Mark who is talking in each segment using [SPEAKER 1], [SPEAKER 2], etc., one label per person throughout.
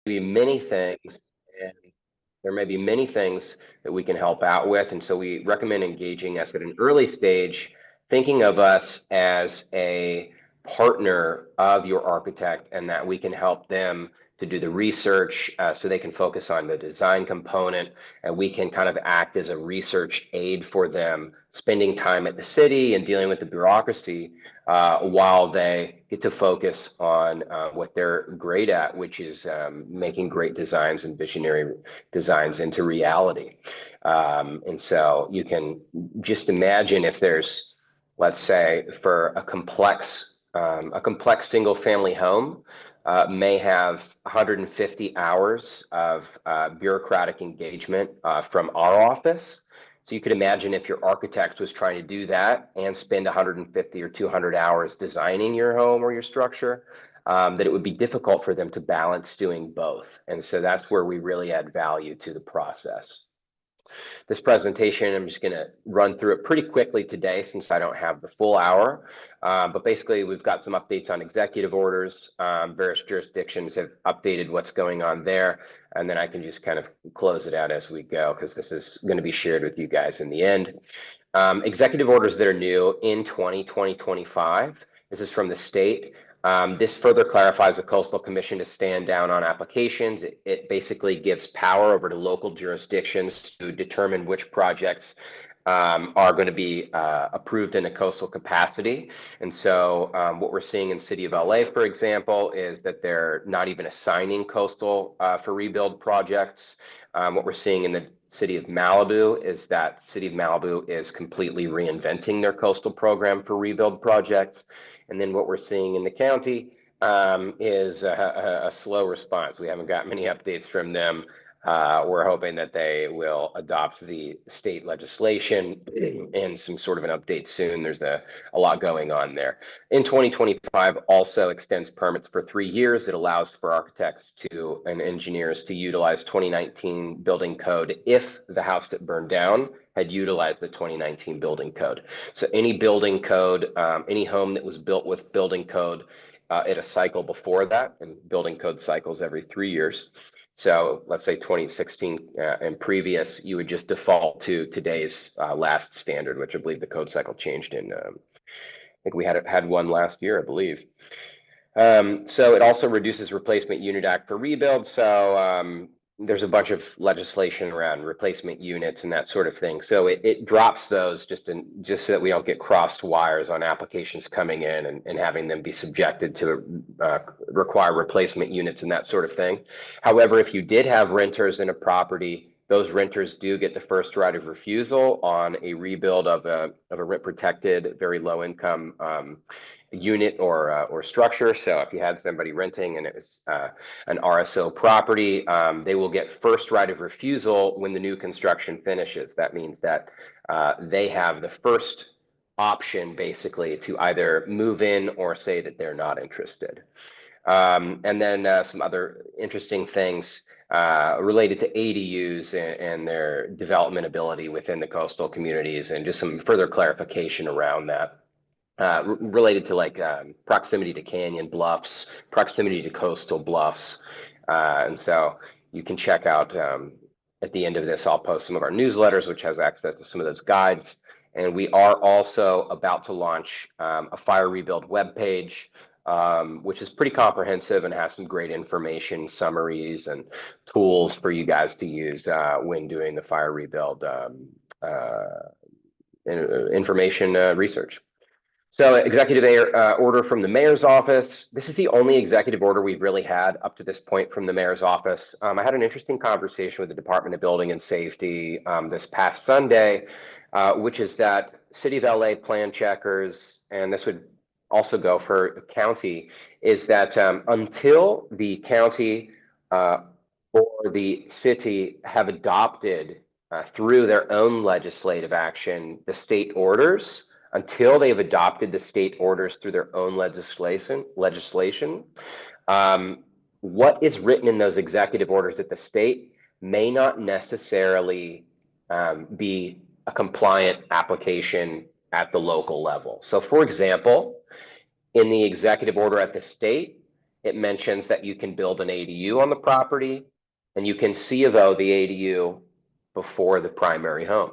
[SPEAKER 1] be many things, and there may be many things that we can help out with. And so we recommend engaging us at an early stage, thinking of us as a partner of your architect, and that we can help them to do the research so they can focus on the design component, and we can kind of act as a research aid for them, spending time at the city and dealing with the bureaucracy while they get to focus on what they're great at, which is making great designs and visionary designs into reality. And so you can just imagine if there's, let's say, for a complex single family home may have 150 hours of bureaucratic engagement from our office. So you could imagine if your architect was trying to do that and spend 150 or 200 hours designing your home or your structure, that it would be difficult for them to balance doing both. And so that's where we really add value to the process. This presentation, I'm just going to run through it pretty quickly today since I don't have the full hour. But basically, we've got some updates on executive orders. Various jurisdictions have updated what's going on there. And then I can just kind of close it out as we go, because this is going to be shared with you guys in the end. Executive orders that are new in 2025. This is from the state. This further clarifies the Coastal Commission to stand down on applications. It basically gives power over to local jurisdictions to determine which projects are going to be approved in a coastal capacity. And so what we're seeing in the city of LA, for example, is that they're not even assigning coastal for rebuild projects. What we're seeing in the city of Malibu is that city of Malibu is completely reinventing their coastal program for rebuild projects. And then what we're seeing in the county is a slow response. We haven't got many updates from them. We're hoping that they will adopt the state legislation and some sort of an update soon. There's a lot going on there. In 2025 also extends permits for 3 years. It allows for architects to and engineers to utilize 2019 building code if the house that burned down had utilized the 2019 building code. So any building code, any home that was built with building code at a cycle before that, and building code cycles every 3 years. So let's say 2016 and previous, you would just default to today's last standard, which I believe the code cycle changed in, I think we had one last year, I believe. So it also reduces replacement unit act for rebuild. So there's a bunch of legislation around replacement units and that sort of thing. So it drops those just so that we don't get crossed wires on applications coming in and having them be subjected to require replacement units and that sort of thing. However, if you did have renters in a property, those renters do get the first right of refusal on a rebuild of a rent protected, very low income unit or structure. So if you had somebody renting and it was an RSO property, they will get first right of refusal when the new construction finishes. That means that they have the first option basically to either move in or say that they're not interested. And then some other interesting things related to ADUs and their development ability within the coastal communities, and just some further clarification around that. Related to like proximity to canyon bluffs, proximity to coastal bluffs. And so you can check out at the end of this, I'll post some of our newsletters, which has access to some of those guides. And we are also about to launch a fire rebuild webpage, which is pretty comprehensive and has some great information, summaries, and tools for you guys to use when doing the fire rebuild information research. So executive order from the mayor's office. This is the only executive order we've really had up to this point from the mayor's office. I had an interesting conversation with the Department of Building and Safety this past Sunday, which is that City of LA plan checkers, and this would also go for county, is that until the county or the city have adopted through their own legislative action the state orders, until they've adopted the state orders through their own legislation, what is written in those executive orders at the state may not necessarily be a compliant application at the local level. So for example, in the executive order at the state, it mentions that you can build an ADU on the property, and you can C of O the ADU before the primary home.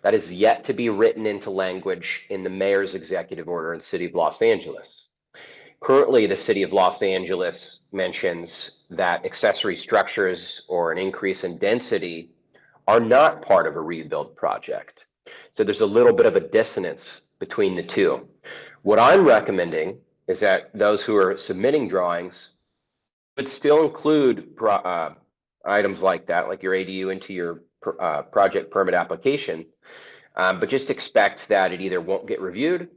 [SPEAKER 1] That is yet to be written into language in the mayor's executive order in the city of Los Angeles. Currently, the city of Los Angeles mentions that accessory structures or an increase in density are not part of a rebuild project. So there's a little bit of a dissonance between the two. What I'm recommending is that those who are submitting drawings would still include items like that, like your ADU, into your project permit application, but just expect that it either won't get reviewed,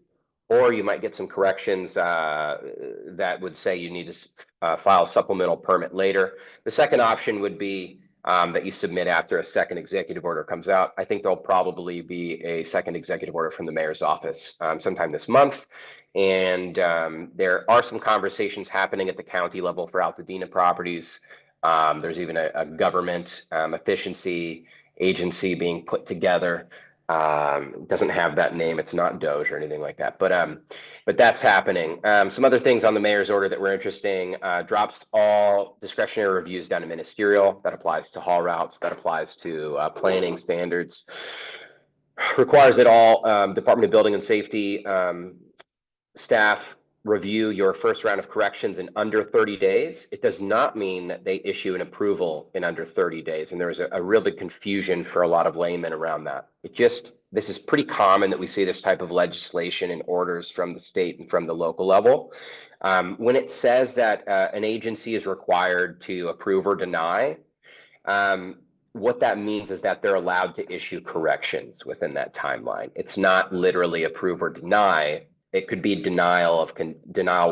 [SPEAKER 1] or you might get some corrections that would say you need to file a supplemental permit later. The second option would be that you submit after a second executive order comes out. I think there'll probably be a second executive order from the mayor's office sometime this month. And there are some conversations happening at the county level for Altadena properties. There's even a government efficiency agency being put together. Doesn't have that name. It's not Doge or anything like that, but that's happening. Some other things on the mayor's order that were interesting: drops all discretionary reviews down to ministerial. That applies to haul routes. That applies to planning standards. Requires that all Department of Building and Safety staff review your first round of corrections in under 30 days. It does not mean that they issue an approval in under 30 days. And there's a real big confusion for a lot of laymen around that. This is pretty common that we see this type of legislation and orders from the state and from the local level. When it says that an agency is required to approve or deny, what that means is that they're allowed to issue corrections within that timeline. It's not literally approve or deny. It could be denial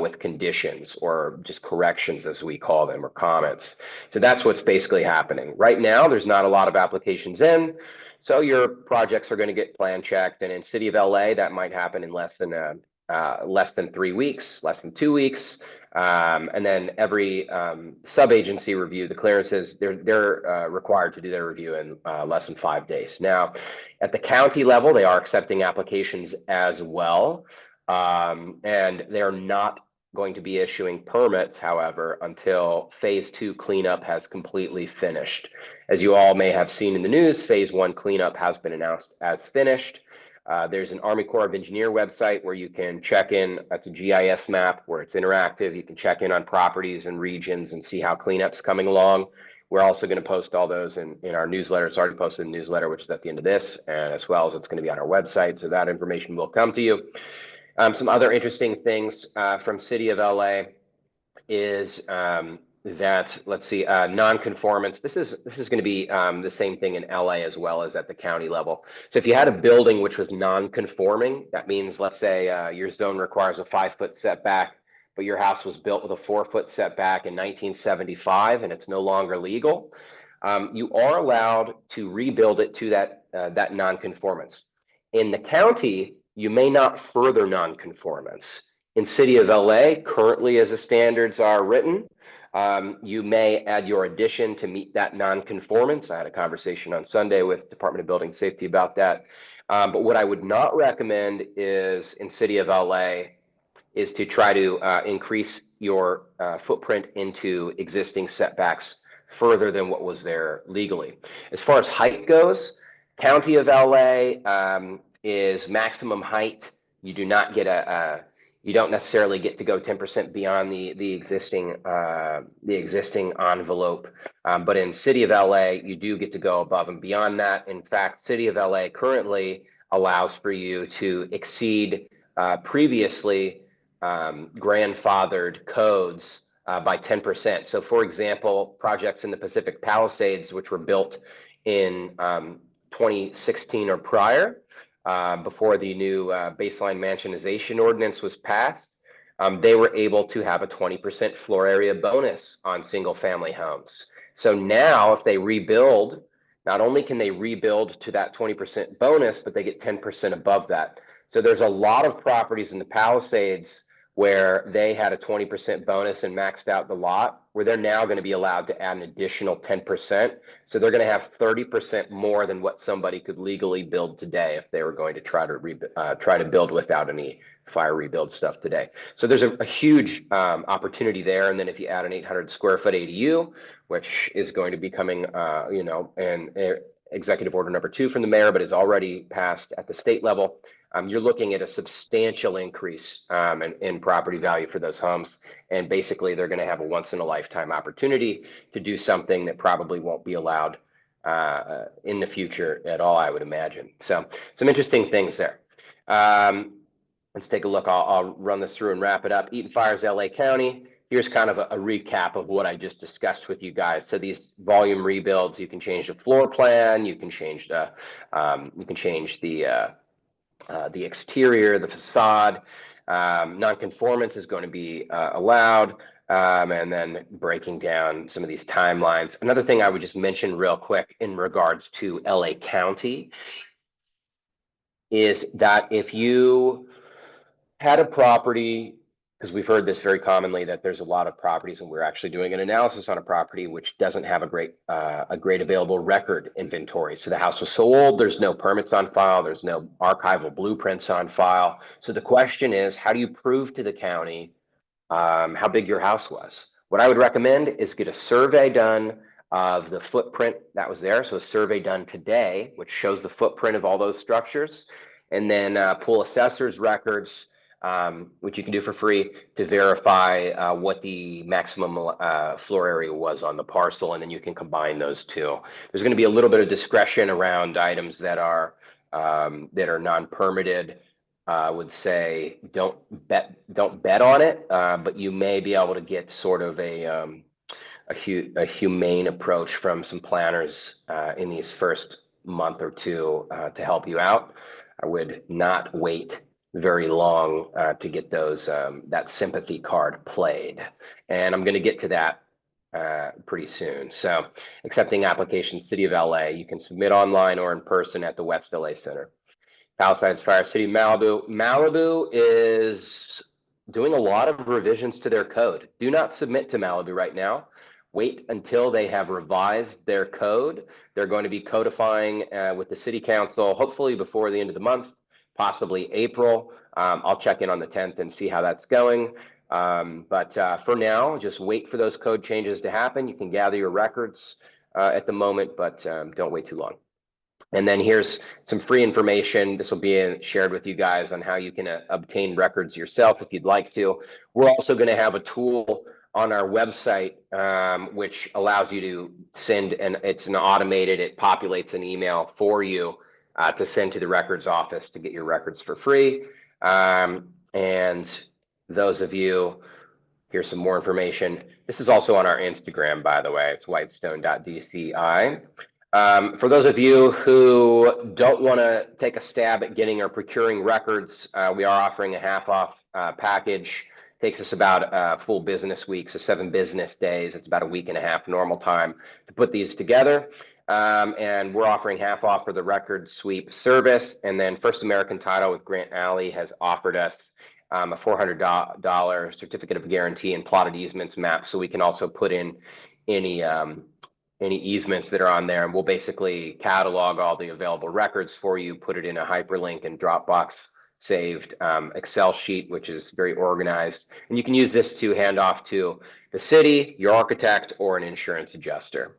[SPEAKER 1] with conditions, or just corrections, as we call them, or comments. So that's what's basically happening. Right now, there's not a lot of applications in, so your projects are going to get plan checked. And in City of LA, that might happen in less than 3 weeks, less than 2 weeks. And then every sub-agency review, the clearances, they're required to do their review in less than 5 days. Now, at the county level, they are accepting applications as well. And they're not going to be issuing permits, however, until phase 2 cleanup has completely finished. As you all may have seen in the news, phase 1 cleanup has been announced as finished. There's an Army Corps of Engineer website where you can check in. That's a GIS map where it's interactive. You can check in on properties and regions and see how cleanup's coming along. We're also going to post all those in our newsletter. It's already posted in the newsletter, which is at the end of this, and as well as it's going to be on our website. So that information will come to you. Some other interesting things from City of LA is that, let's see, non-conformance. This is going to be the same thing in LA as well as at the county level. So if you had a building which was non-conforming, that means, let's say, your zone requires a 5-foot setback, but your house was built with a 4-foot setback in 1975 and it's no longer legal, you are allowed to rebuild it to that non-conformance. In the county, you may not further non-conformance. In City of LA, currently as the standards are written, you may add your addition to meet that non-conformance. I had a conversation on Sunday with Department of Building Safety about that. But what I would not recommend is, in City of LA, is to try to increase your footprint into existing setbacks further than what was there legally. As far as height goes, County of LA is maximum height. You do not get you don't necessarily get to go 10% beyond the existing envelope. But in City of LA, you do get to go above and beyond that. In fact, City of LA currently allows for you to exceed previously grandfathered codes by 10%. So for example, projects in the Pacific Palisades, which were built in 2016 or prior, before the new baseline mansionization ordinance was passed, they were able to have a 20% floor area bonus on single family homes. So now if they rebuild, not only can they rebuild to that 20% bonus, but they get 10% above that. So there's a lot of properties in the Palisades where they had a 20% bonus and maxed out the lot. where they're now going to be allowed to add an additional 10%. So they're going to have 30% more than what somebody could legally build today if they were going to try to build without any fire rebuild stuff today. So there's a huge opportunity there. And then if you add an 800 square foot ADU, which is going to be coming, and executive order number 2 from the mayor, but is already passed at the state level, you're looking at a substantial increase in property value for those homes. And basically, they're going to have a once in a lifetime opportunity to do something that probably won't be allowed in the future at all, I would imagine. So some interesting things there. Let's take a look. I'll run this through and wrap it up. Eaton Fires, LA County. Here's kind of a recap of what I just discussed with you guys. So these volume rebuilds, you can change the floor plan, you can change the exterior, the facade. Nonconformance is going to be allowed, and then breaking down some of these timelines. Another thing I would just mention real quick in regards to LA County is that if you had a property, because we've heard this very commonly, that there's a lot of properties, and we're actually doing an analysis on a property which doesn't have a great available record inventory. So the house was so old, there's no permits on file, there's no archival blueprints on file. So the question is, how do you prove to the county how big your house was? What I would recommend is get a survey done of the footprint that was there. So a survey done today, which shows the footprint of all those structures, and then pull assessor's records, which you can do for free, to verify what the maximum floor area was on the parcel, and then you can combine those two. There's going to be a little bit of discretion around items that are non-permitted. I would say don't bet on it, but you may be able to get sort of a humane approach from some planners in these first month or two to help you out. I would not wait very long to get those that sympathy card played, and I'm going to get to that pretty soon. So, accepting applications, City of LA, you can submit online or in person at the West LA Center. Palisades Fire, City of Malibu. Malibu is doing a lot of revisions to their code. Do not submit to Malibu right now. Wait until they have revised their code. They're going to be codifying with the city council, hopefully before the end of the month, possibly April. I'll check in on the 10th and see how that's going. But for now, just wait for those code changes to happen. You can gather your records at the moment, but don't wait too long. And then here's some free information. This will be shared with you guys on how you can obtain records yourself if you'd like to. We're also going to have a tool on our website, which allows you to send, and it's an automated, it populates an email for you to send to the records office to get your records for free. And those of you, here's some more information. This is also on our Instagram, by the way. It's whitestone.dci. For those of you who don't want to take a stab at getting or procuring records, we are offering a half-off package. Takes us about a full business week, so 7 business days. It's about a week and a half normal time to put these together. And we're offering half off for the record sweep service. And then First American Title with Grant Alley has offered us a $400 certificate of guarantee and plotted easements map, so we can also put in any easements that are on there, and we'll basically catalog all the available records for you, put it in a hyperlink and Dropbox saved Excel sheet, which is very organized. And you can use this to hand off to the city, your architect, or an insurance adjuster.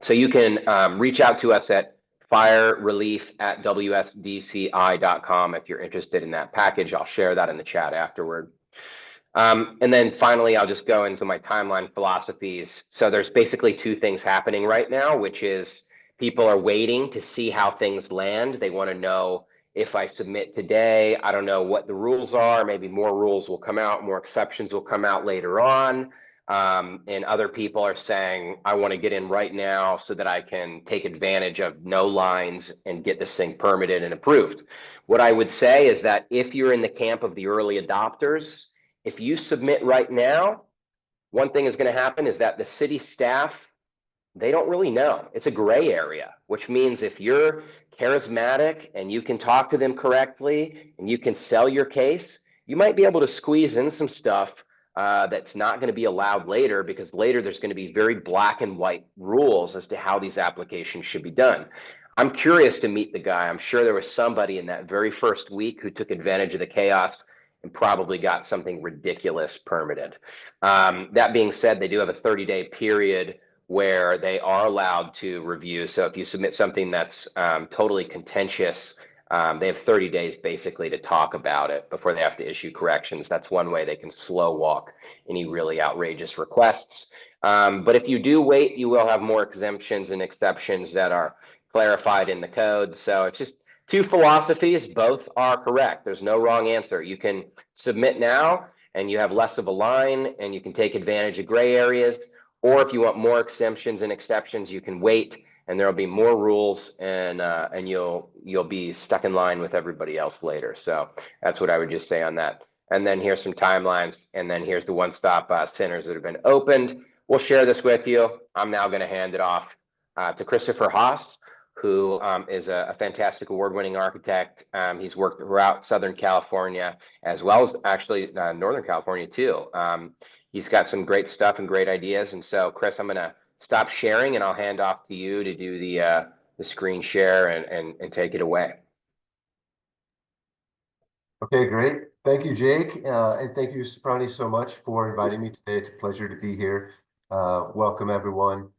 [SPEAKER 1] So you can reach out to us at firerelief@wsdci.com if you're interested in that package. I'll share that in the chat afterward. And then finally, I'll just go into my timeline philosophies. So there's basically 2 things happening right now, which is people are waiting to see how things land. They want to know, if I submit today, I don't know what the rules are. Maybe more rules will come out, more exceptions will come out later on. And other people are saying, I want to get in right now so that I can take advantage of no lines and get this thing permitted and approved. What I would say is that if you're in the camp of the early adopters, if you submit right now, one thing is going to happen is that the city staff, they don't really know. It's a gray area, which means if you're charismatic and you can talk to them correctly and you can sell your case, you might be able to squeeze in some stuff that's not going to be allowed later, because later there's going to be very black and white rules as to how these applications should be done. I'm curious to meet the guy. I'm sure there was somebody in that very first week who took advantage of the chaos and probably got something ridiculous permitted. That being said, they do have a 30-day period where they are allowed to review. So if you submit something that's totally contentious, they have 30 days basically to talk about it before they have to issue corrections. That's one way they can slow walk any really outrageous requests. But if you do wait, you will have more exemptions and exceptions that are clarified in the code. So it's just two philosophies. Both are correct. There's no wrong answer. You can submit now and you have less of a line and you can take advantage of gray areas. Or if you want more exemptions and exceptions, you can wait and there'll be more rules, and you'll be stuck in line with everybody else later. So that's what I would just say on that. And then here's some timelines, and then here's the one-stop centers that have been opened. We'll share this with you. I'm now going to hand it off to Christopher Haas, who is a fantastic award-winning architect. He's worked throughout Southern California, as well as actually Northern California too. He's got some great stuff and great ideas. And so, Chris, I'm going to stop sharing and I'll hand off to you to do the screen share and take it away.
[SPEAKER 2] Okay, great. Thank you, Jake. And thank you, Soprani, so much for inviting me today. It's a pleasure to be here. Welcome, everyone.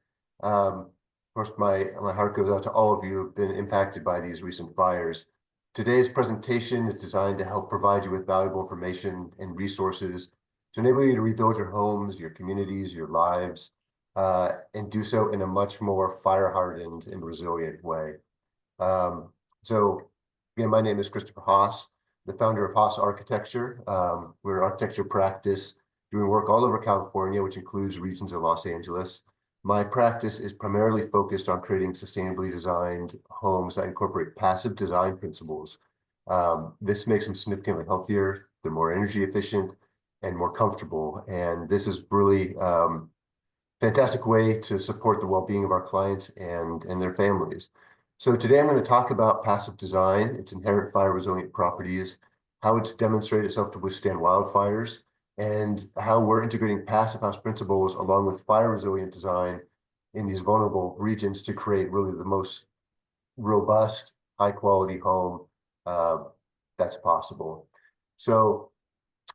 [SPEAKER 2] Of course, my heart goes out to all of you who've been impacted by these recent fires. Today's presentation is designed to help provide you with valuable information and resources to enable you to rebuild your homes, your communities, your lives, and do so in a much more fire-hardened and resilient way. So again, my name is Christopher Haas, the founder of Haas Architecture. We're an architecture practice doing work all over California, which includes regions of Los Angeles. My practice is primarily focused on creating sustainably designed homes that incorporate passive design principles. This makes them significantly healthier, they're more energy efficient, and more comfortable. And this is really fantastic way to support the well-being of our clients and their families. So today I'm going to talk about passive design, its inherent fire resilient properties, how it's demonstrated itself to withstand wildfires, and how we're integrating passive house principles along with fire resilient design in these vulnerable regions to create really the most robust, high quality home that's possible. So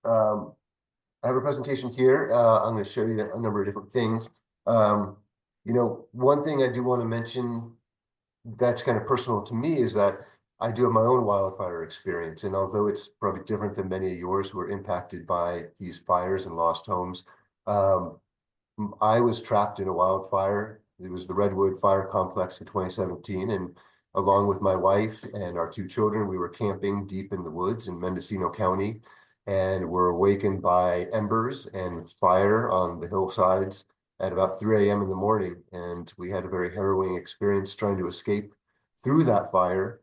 [SPEAKER 2] I have a presentation here. I'm going to show you a number of different things. One thing I do want to mention that's kind of personal to me is that I do have my own wildfire experience. And although it's probably different than many of yours who are impacted by these fires and lost homes, I was trapped in a wildfire. It was the Redwood Fire Complex in 2017. And along with my wife and our two children, we were camping deep in the woods in Mendocino County, and were awakened by embers and fire on the hillsides at about 3 a.m. in the morning. And we had a very harrowing experience trying to escape through that fire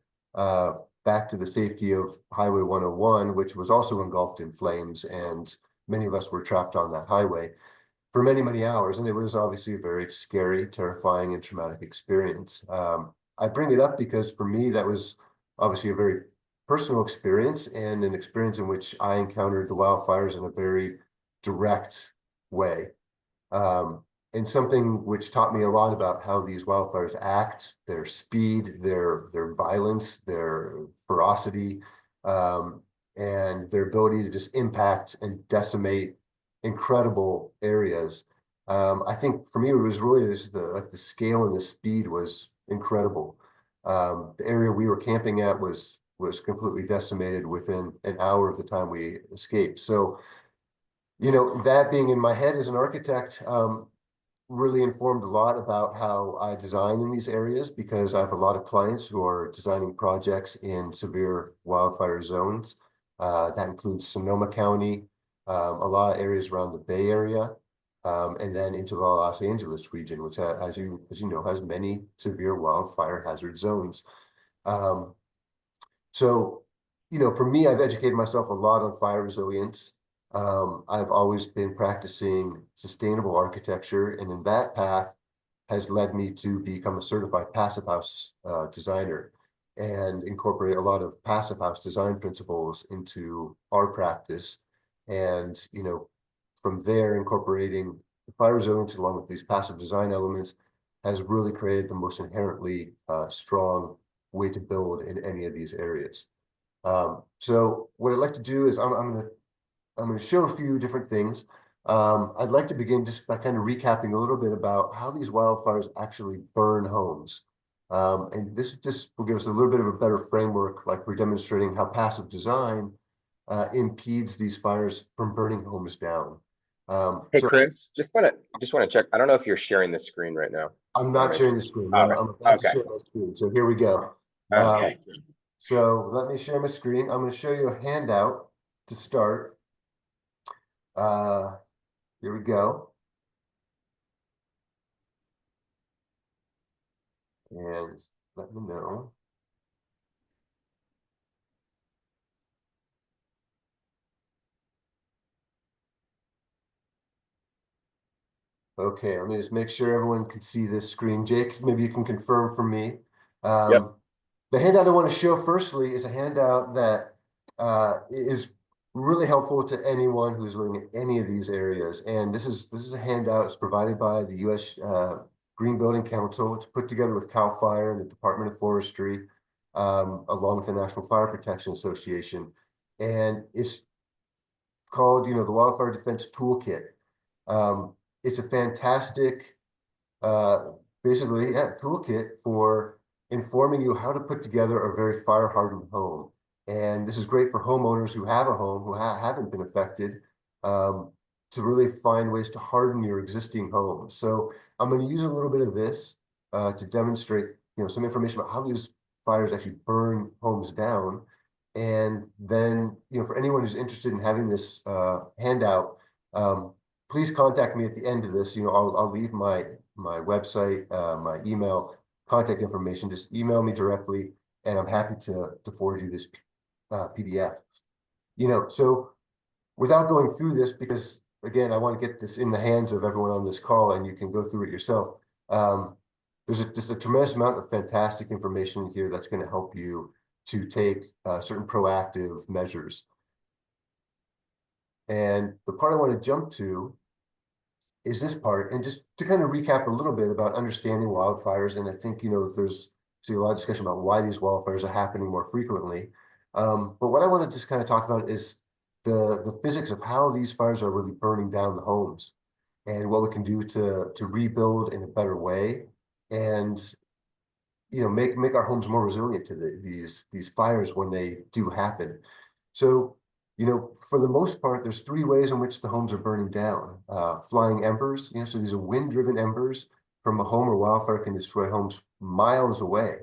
[SPEAKER 2] back to the safety of Highway 101, which was also engulfed in flames. And many of us were trapped on that highway for many, many hours. And it was obviously a very scary, terrifying, and traumatic experience. I bring it up because for me, that was obviously a very personal experience, and an experience in which I encountered the wildfires in a very direct way. And something which taught me a lot about how these wildfires act, their speed, their violence, their ferocity, and their ability to just impact and decimate incredible areas. I think for me, it was really the scale and the speed was incredible. The area we were camping at was completely decimated within an hour of the time we escaped. So, that being in my head as an architect, really informed a lot about how I design in these areas, because I have a lot of clients who are designing projects in severe wildfire zones. That includes Sonoma County, a lot of areas around the Bay Area, and then into the Los Angeles region, which, as you know, has many severe wildfire hazard zones. So, for me, I've educated myself a lot on fire resilience. I've always been practicing sustainable architecture, and in that path has led me to become a certified passive house designer and incorporate a lot of passive house design principles into our practice. And, from there, incorporating the fire resilience along with these passive design elements has really created the most inherently strong way to build in any of these areas. So what I'd like to do is I'm going to show a few different things. I'd like to begin just by kind of recapping a little bit about how these wildfires actually burn homes. And this just will give us a little bit of a better framework, like we're demonstrating how passive design impedes these fires from burning homes down.
[SPEAKER 1] Hey,
[SPEAKER 2] So
[SPEAKER 1] Chris, just want to check. I don't know if you're sharing the screen right now.
[SPEAKER 2] I'm not sharing the screen.
[SPEAKER 1] All right.
[SPEAKER 2] I'm about to
[SPEAKER 1] Okay.
[SPEAKER 2] share my screen. So here we go.
[SPEAKER 1] Okay.
[SPEAKER 2] So let me share my screen. I'm going to show you a handout to start. Here we go. And let me know. Okay, let me just make sure everyone can see this screen. Jake, maybe you can confirm for me.
[SPEAKER 1] Yep.
[SPEAKER 2] The handout I want to show firstly is a handout that is really helpful to anyone who's living in any of these areas. And this is a handout that's provided by the U.S. Green Building Council. It's put together with CAL FIRE and the Department of Forestry, along with the National Fire Protection Association. And it's called, the Wildfire Defense Toolkit. It's a fantastic, basically, toolkit for informing you how to put together a very fire-hardened home. And this is great for homeowners who have a home, who haven't been affected, to really find ways to harden your existing home. So I'm going to use a little bit of this to demonstrate, some information about how these fires actually burn homes down. And then, for anyone who's interested in having this handout, please contact me at the end of this. I'll leave my website, my email, contact information. Just email me directly, and I'm happy to forward you this PDF. So without going through this, because again, I want to get this in the hands of everyone on this call, and you can go through it yourself. There's just a tremendous amount of fantastic information here that's going to help you to take certain proactive measures. And the part I want to jump to is this part, and just to kind of recap a little bit about understanding wildfires. And I think, there's a lot of discussion about why these wildfires are happening more frequently. But what I want to just kind of talk about is the physics of how these fires are really burning down the homes and what we can do to rebuild in a better way and, make our homes more resilient to these fires when they do happen. So, for the most part, there's three ways in which the homes are burning down. Flying embers, so these are wind-driven embers from a home or wildfire can destroy homes miles away.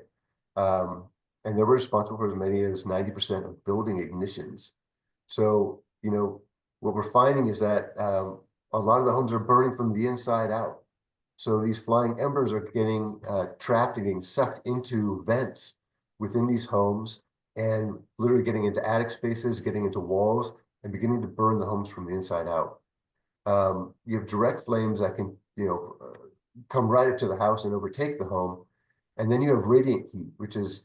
[SPEAKER 2] And they were responsible for as many as 90% of building ignitions. So, what we're finding is that a lot of the homes are burning from the inside out. So these flying embers are getting trapped and getting sucked into vents within these homes and literally getting into attic spaces, getting into walls, and beginning to burn the homes from the inside out. You have direct flames that can, come right up to the house and overtake the home. And then you have radiant heat, which is,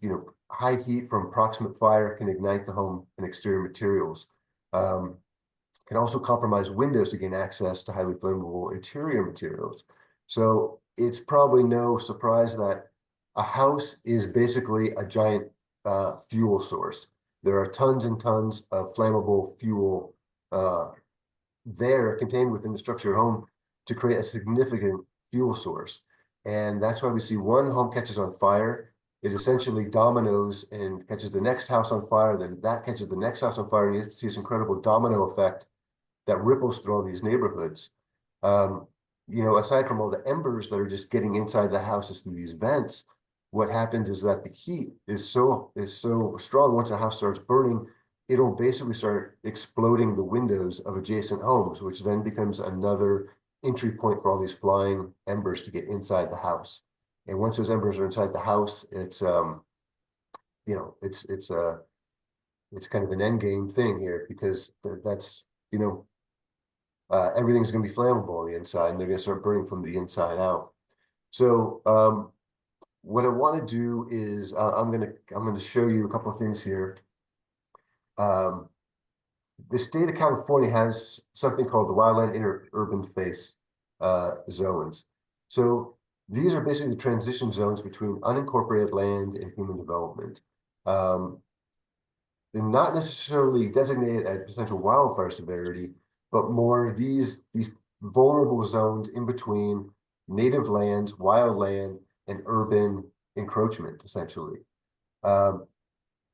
[SPEAKER 2] high heat from proximate fire can ignite the home and exterior materials. Can also compromise windows to gain access to highly flammable interior materials. So it's probably no surprise that a house is basically a giant fuel source. There are tons and tons of flammable fuel there contained within the structure of your home to create a significant fuel source. And that's why we see one home catches on fire, it essentially dominoes and catches the next house on fire, then that catches the next house on fire, and you see this incredible domino effect that ripples through all these neighborhoods. Aside from all the embers that are just getting inside the houses through these vents, what happens is that the heat is so strong. Once a house starts burning, it'll basically start exploding the windows of adjacent homes, which then becomes another entry point for all these flying embers to get inside the house. And once those embers are inside the house, it's it's kind of an end game thing here, because that's everything's going to be flammable on the inside, and they're going to start burning from the inside out. So what I want to do is I'm going to show you a couple of things here. the state of California has something called the wildland interurban phase zones. So these are basically the transition zones between unincorporated land and human development. They're not necessarily designated as potential wildfire severity, but more these vulnerable zones in between native lands, wild land, and urban encroachment, essentially.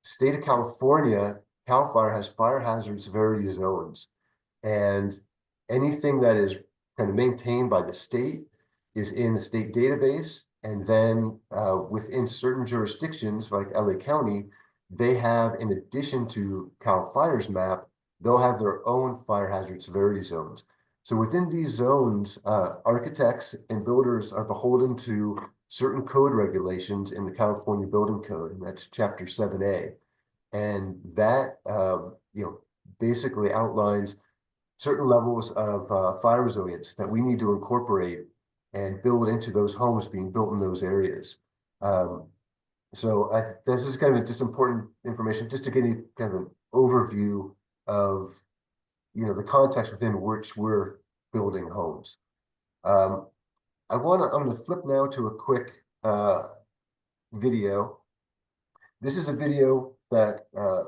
[SPEAKER 2] State of California, CAL FIRE has fire hazard severity zones, and anything that is kind of maintained by the state is in the state database. And then within certain jurisdictions like LA County, they have, in addition to CAL FIRE's map, they'll have their own fire hazard severity zones. So within these zones, architects and builders are beholden to certain code regulations in the California Building Code, and that's Chapter 7A. And that, basically outlines certain levels of fire resilience that we need to incorporate and build into those homes being built in those areas. So this is kind of just important information just to give you kind of an overview of, the context within which we're building homes. I'm going to flip now to a quick video. This is a video that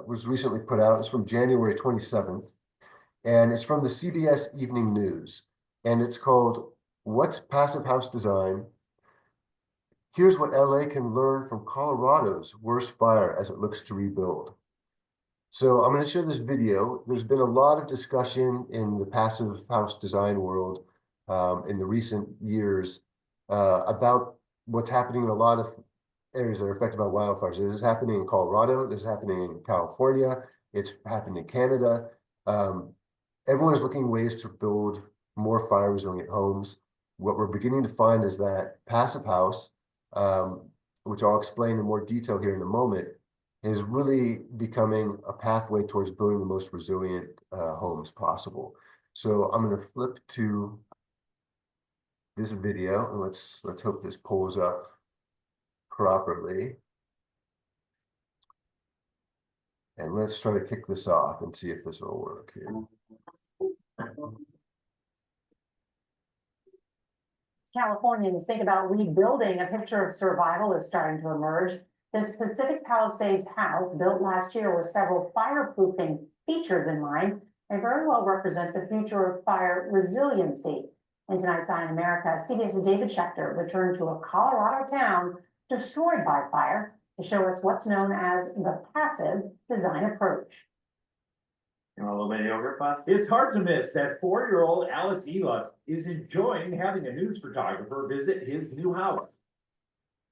[SPEAKER 2] was recently put out. It's from January 27th, and it's from the CBS Evening News, and it's called "What's Passive House Design? Here's what LA can learn from Colorado's worst fire as it looks to rebuild." So I'm going to show this video. There's been a lot of discussion in the passive house design world in the recent years about what's happening in a lot of areas that are affected by wildfires. This is happening in Colorado. This is happening in California. It's happened in Canada. Everyone is looking ways to build more fire resilient homes. What we're beginning to find is that passive house, which I'll explain in more detail here in a moment, is really becoming a pathway towards building the most resilient homes possible. So I'm going to flip to this video, and let's hope this pulls up properly. And let's try to kick this off and see if this will work here.
[SPEAKER 3] Californians think about rebuilding, a picture of survival is starting to emerge. This Pacific Palisades house, built last year with several fireproofing features in mind, may very well represent the future of fire resiliency. In tonight's Eye on America, CBS's David Schechter returned to a Colorado town destroyed by fire to show us what's known as the passive design approach.
[SPEAKER 4] You want a little videographer? It's hard to miss that 4-year-old Alex Ela is enjoying having a news photographer visit his new house.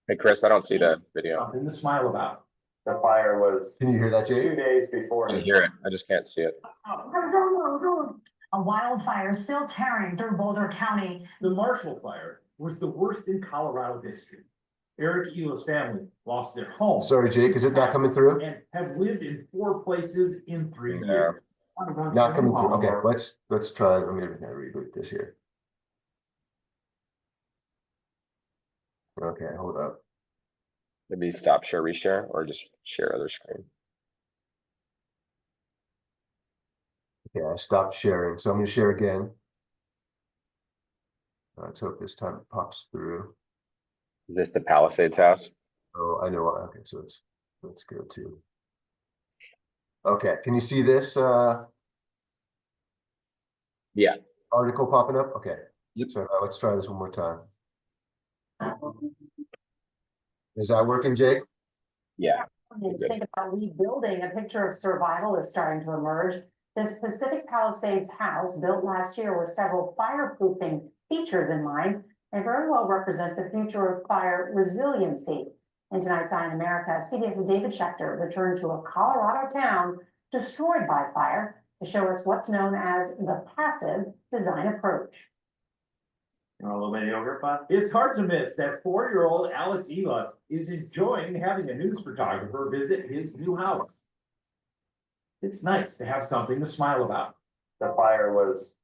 [SPEAKER 1] Hey, Chris, I don't see the video.
[SPEAKER 4] Something to smile about.
[SPEAKER 5] The fire was
[SPEAKER 2] Can you hear that, Jay?
[SPEAKER 5] 2 days before.
[SPEAKER 1] I can hear it. I just can't see it.
[SPEAKER 3] A wildfire still tearing through Boulder County.
[SPEAKER 4] The Marshall Fire was the worst in Colorado history. Eric Ela's family lost their home.
[SPEAKER 2] Sorry, Jake, is it not coming through?
[SPEAKER 4] And have lived in 4 places in 3
[SPEAKER 1] Yeah.
[SPEAKER 4] years.
[SPEAKER 2] Not coming through. Okay, let's try. Let me reboot this here. Okay, hold up.
[SPEAKER 1] Maybe stop share, reshare, or just share other screen.
[SPEAKER 2] Okay, I stopped sharing, so I'm going to share again. Let's hope this time it pops through.
[SPEAKER 1] Is this the Palisades house?
[SPEAKER 2] Oh, I know. Okay, so let's go to. Okay, can you see this
[SPEAKER 1] Yeah.
[SPEAKER 2] article popping up? Okay.
[SPEAKER 1] Yep.
[SPEAKER 2] So let's try this one more time. Is that working, Jake?
[SPEAKER 1] Yeah.
[SPEAKER 3] Think about rebuilding, a picture of survival is starting to emerge. This Pacific Palisades house, built last year with several fireproofing features in mind, may very well represent the future of fire resiliency. In tonight's Eye on America, CBS's David Schechter returned to a Colorado town destroyed by fire to show us what's known as the passive design approach.
[SPEAKER 4] You want a little videographer? It's hard to miss that 4-year-old Alex Ela is enjoying having a news photographer visit his new house. It's nice to have something to smile about.
[SPEAKER 5] The fire was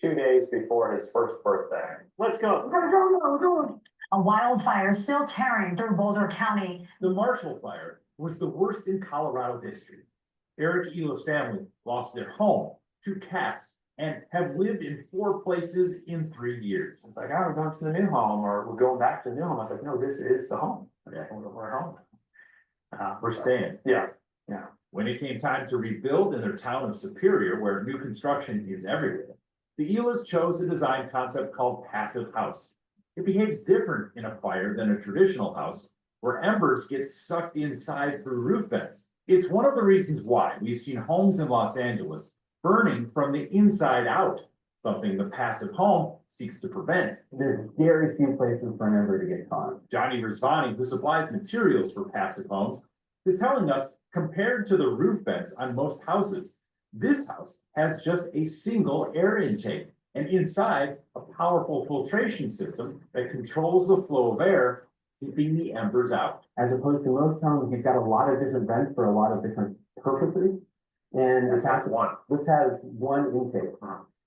[SPEAKER 5] 2 days before his first birthday.
[SPEAKER 4] Let's go.
[SPEAKER 3] A wildfire still tearing through Boulder County.
[SPEAKER 4] The Marshall Fire was the worst in Colorado history. Eric Ela's family lost their home, 2 cats, and have lived in 4 places in 3 years.
[SPEAKER 5] It's like, oh, we're going to the new home, or we're going back to the new home. I was like, no, this is the home. Yeah, we're home.
[SPEAKER 4] We're staying.
[SPEAKER 5] Yeah.
[SPEAKER 4] When it came time to rebuild in their town of Superior, where new construction is everywhere, the Elas chose a design concept called passive house. It behaves different in a fire than a traditional house, where embers get sucked inside through roof vents. It's one of the reasons why we've seen homes in Los Angeles burning from the inside out, something the passive home seeks to prevent.
[SPEAKER 6] There's very few places for an ember to get caught.
[SPEAKER 4] Johnny Rizvani, who supplies materials for passive homes, is telling us, compared to the roof vents on most houses, this house has just a single air intake, and inside a powerful filtration system that controls the flow of air, keeping the embers out.
[SPEAKER 6] As opposed to most homes, you've got a lot of different vents for a lot of different purposes. And
[SPEAKER 5] This has one.
[SPEAKER 6] this has one intake.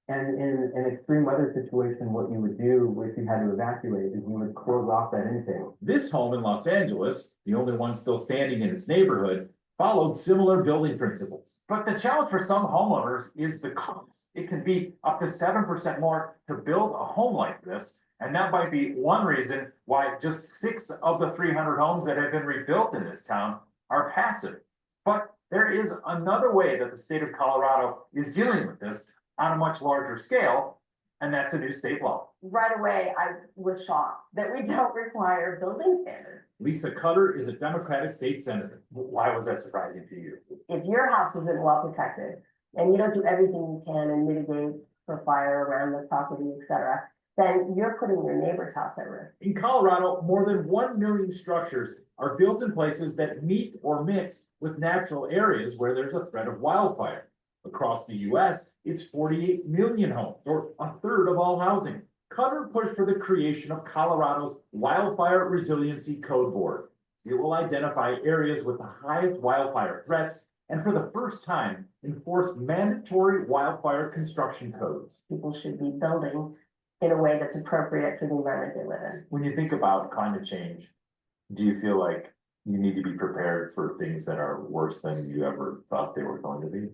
[SPEAKER 6] And in an extreme weather situation, what you would do if you had to evacuate is you would close off that intake.
[SPEAKER 4] This home in Los Angeles, the only one still standing in its neighborhood, followed similar building principles. But the challenge for some homeowners is the cost. It can be up to 7% more to build a home like this. And that might be one reason why just 6 of the 300 homes that have been rebuilt in this town are passive. But there is another way that the state of Colorado is dealing with this on a much larger scale, and that's a new state law.
[SPEAKER 3] Right away, I was shocked that we don't require building standards.
[SPEAKER 4] Lisa Cutter is a Democratic state senator. Why was that surprising to you?
[SPEAKER 3] If your house isn't well protected and you don't do everything you can and mitigate for fire around the property, et cetera, then you're putting your neighbor's house at risk.
[SPEAKER 4] In Colorado, more than 1 million structures are built in places that meet or mix with natural areas where there's a threat of wildfire. Across the US, it's 48 million homes, or a third of all housing. Cutter pushed for the creation of Colorado's Wildfire Resiliency Code Board. It will identify areas with the highest wildfire threats and for the first time enforce mandatory wildfire construction codes.
[SPEAKER 3] People should be building in a way that's appropriate for the environment they live in.
[SPEAKER 4] When you think about climate change, do you feel like you need to be prepared for things that are worse than you ever thought they were going to be?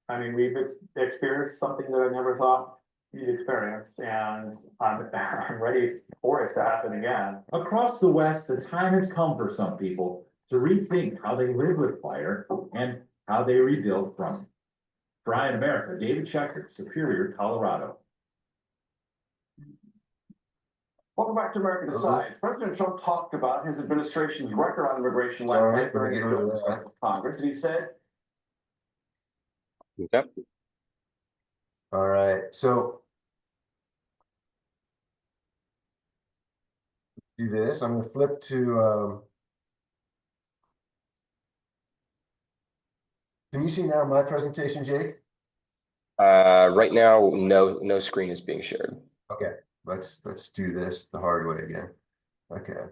[SPEAKER 5] I mean, we've experienced something that I never thought you'd experience, and I'm ready for it to happen again.
[SPEAKER 4] Across the West, the time has come for some people to rethink how they live with fire and how they rebuild from it. For Eye in America, David Schechter, Superior, Colorado.
[SPEAKER 7] Welcome back to American Decides. President Trump talked about his administration's record on immigration last
[SPEAKER 2] All right,
[SPEAKER 7] night during
[SPEAKER 2] let me get rid of that.
[SPEAKER 7] Congress, and he said,
[SPEAKER 1] Yep.
[SPEAKER 2] All right, so do this. I'm going to flip to. Can you see now my presentation, Jake?
[SPEAKER 1] Right now, no screen is being shared.
[SPEAKER 2] Okay, let's do this the hard way again. Okay.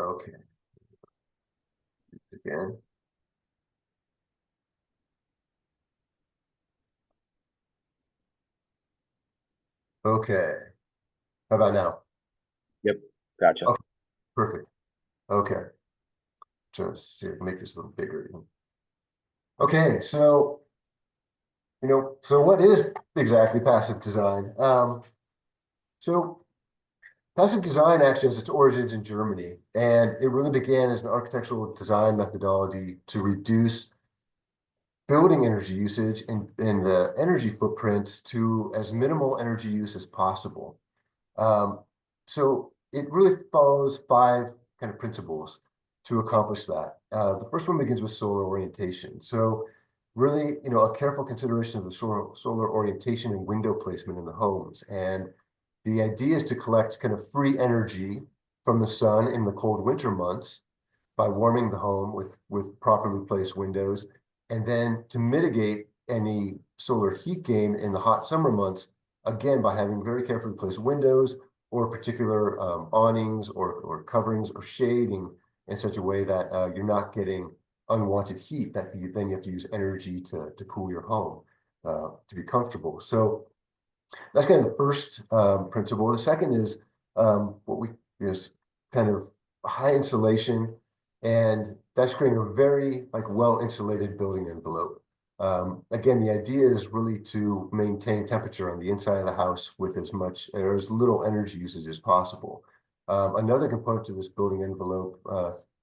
[SPEAKER 2] Okay. Again. Okay. How about now?
[SPEAKER 1] Gotcha.
[SPEAKER 2] Okay. Perfect. Okay. Just see if I can make this a little bigger. Okay, so what is exactly passive design? So passive design actually has its origins in Germany, and it really began as an architectural design methodology to reduce building energy usage and the energy footprint to as minimal energy use as possible. So it really follows 5 kind of principles to accomplish that. The first one begins with solar orientation. So really, a careful consideration of the solar orientation and window placement in the homes. And the idea is to collect kind of free energy from the sun in the cold winter months by warming the home with properly placed windows, and then to mitigate any solar heat gain in the hot summer months, again, by having very carefully placed windows or particular awnings or coverings or shading in such a way that you're not getting unwanted heat that then you have to use energy to cool your home. comfortable. So that's kind of the first principle. The second is what we is kind of high insulation, and that's creating a very well insulated building envelope. Again, the idea is really to maintain temperature on the inside of the house with as much or as little energy usage as possible. Another component to this building envelope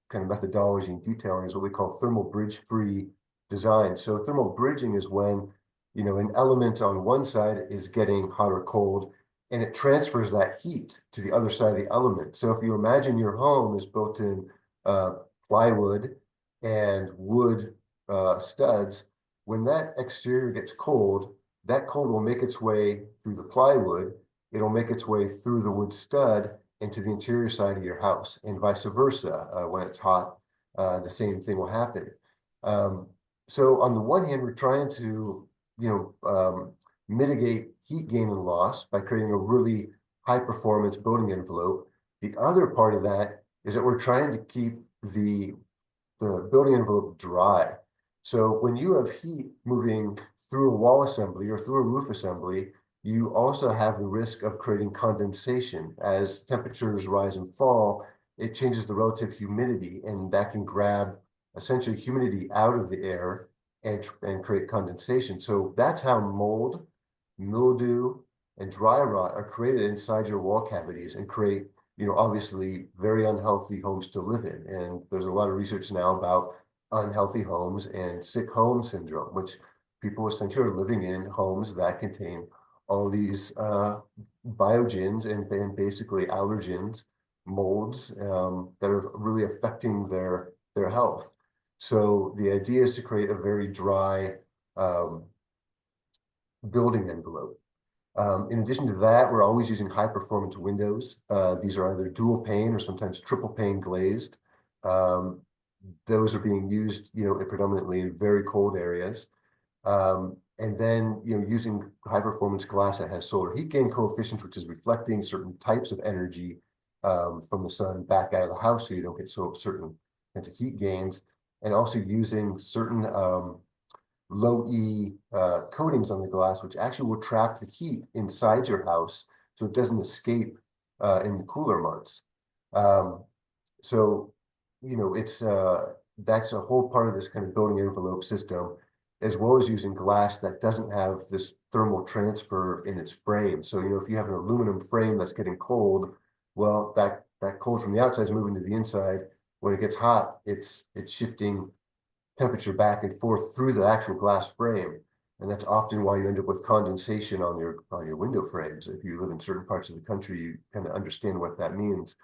[SPEAKER 2] kind of methodology and detailing is what we call thermal bridge-free design. So thermal bridging is when an element on one side is getting hot or cold, and it transfers that heat to the other side of the element. So if you imagine your home is built in plywood and wood studs, when that exterior gets cold, that cold will make its way through the plywood, it'll make its way through the wood stud into the interior side of your house, and vice versa. When it's hot, the same thing will happen. So on the one hand, we're trying to mitigate heat gain and loss by creating a really high performance building envelope. The other part of that is that we're trying to keep the building envelope dry. So when you have heat moving through a wall assembly or through a roof assembly, you also have the risk of creating condensation. As temperatures rise and fall, it changes the relative humidity, and that can grab essentially humidity out of the air and create condensation. So that's how mold, mildew, and dry rot are created inside your wall cavities and create, obviously very unhealthy homes to live in. And there's a lot of research now about unhealthy homes and sick home syndrome, which people essentially are living in homes that contain all these biogens and basically allergens, molds that are really affecting their health. So the idea is to create a very dry building envelope. In addition to that, we're always using high performance windows. These are either dual pane or sometimes triple pane glazed. Those are being used, predominantly in very cold areas. And then, using high performance glass that has solar heat gain coefficients, which is reflecting certain types of energy from the sun back out of the house, so you don't get certain kinds of heat gains, and also using certain low E coatings on the glass, which actually will trap the heat inside your house so it doesn't escape in the cooler months. So, it's that's a whole part of this kind of building envelope system, as well as using glass that doesn't have this thermal transfer in its frame. So, if you have an aluminum frame that's getting cold, well, that cold from the outside is moving to the inside. When it gets hot, it's shifting temperature back and forth through the actual glass frame. And that's often why you end up with condensation on your window frames. If you live in certain parts of the country, you kind of understand what that means.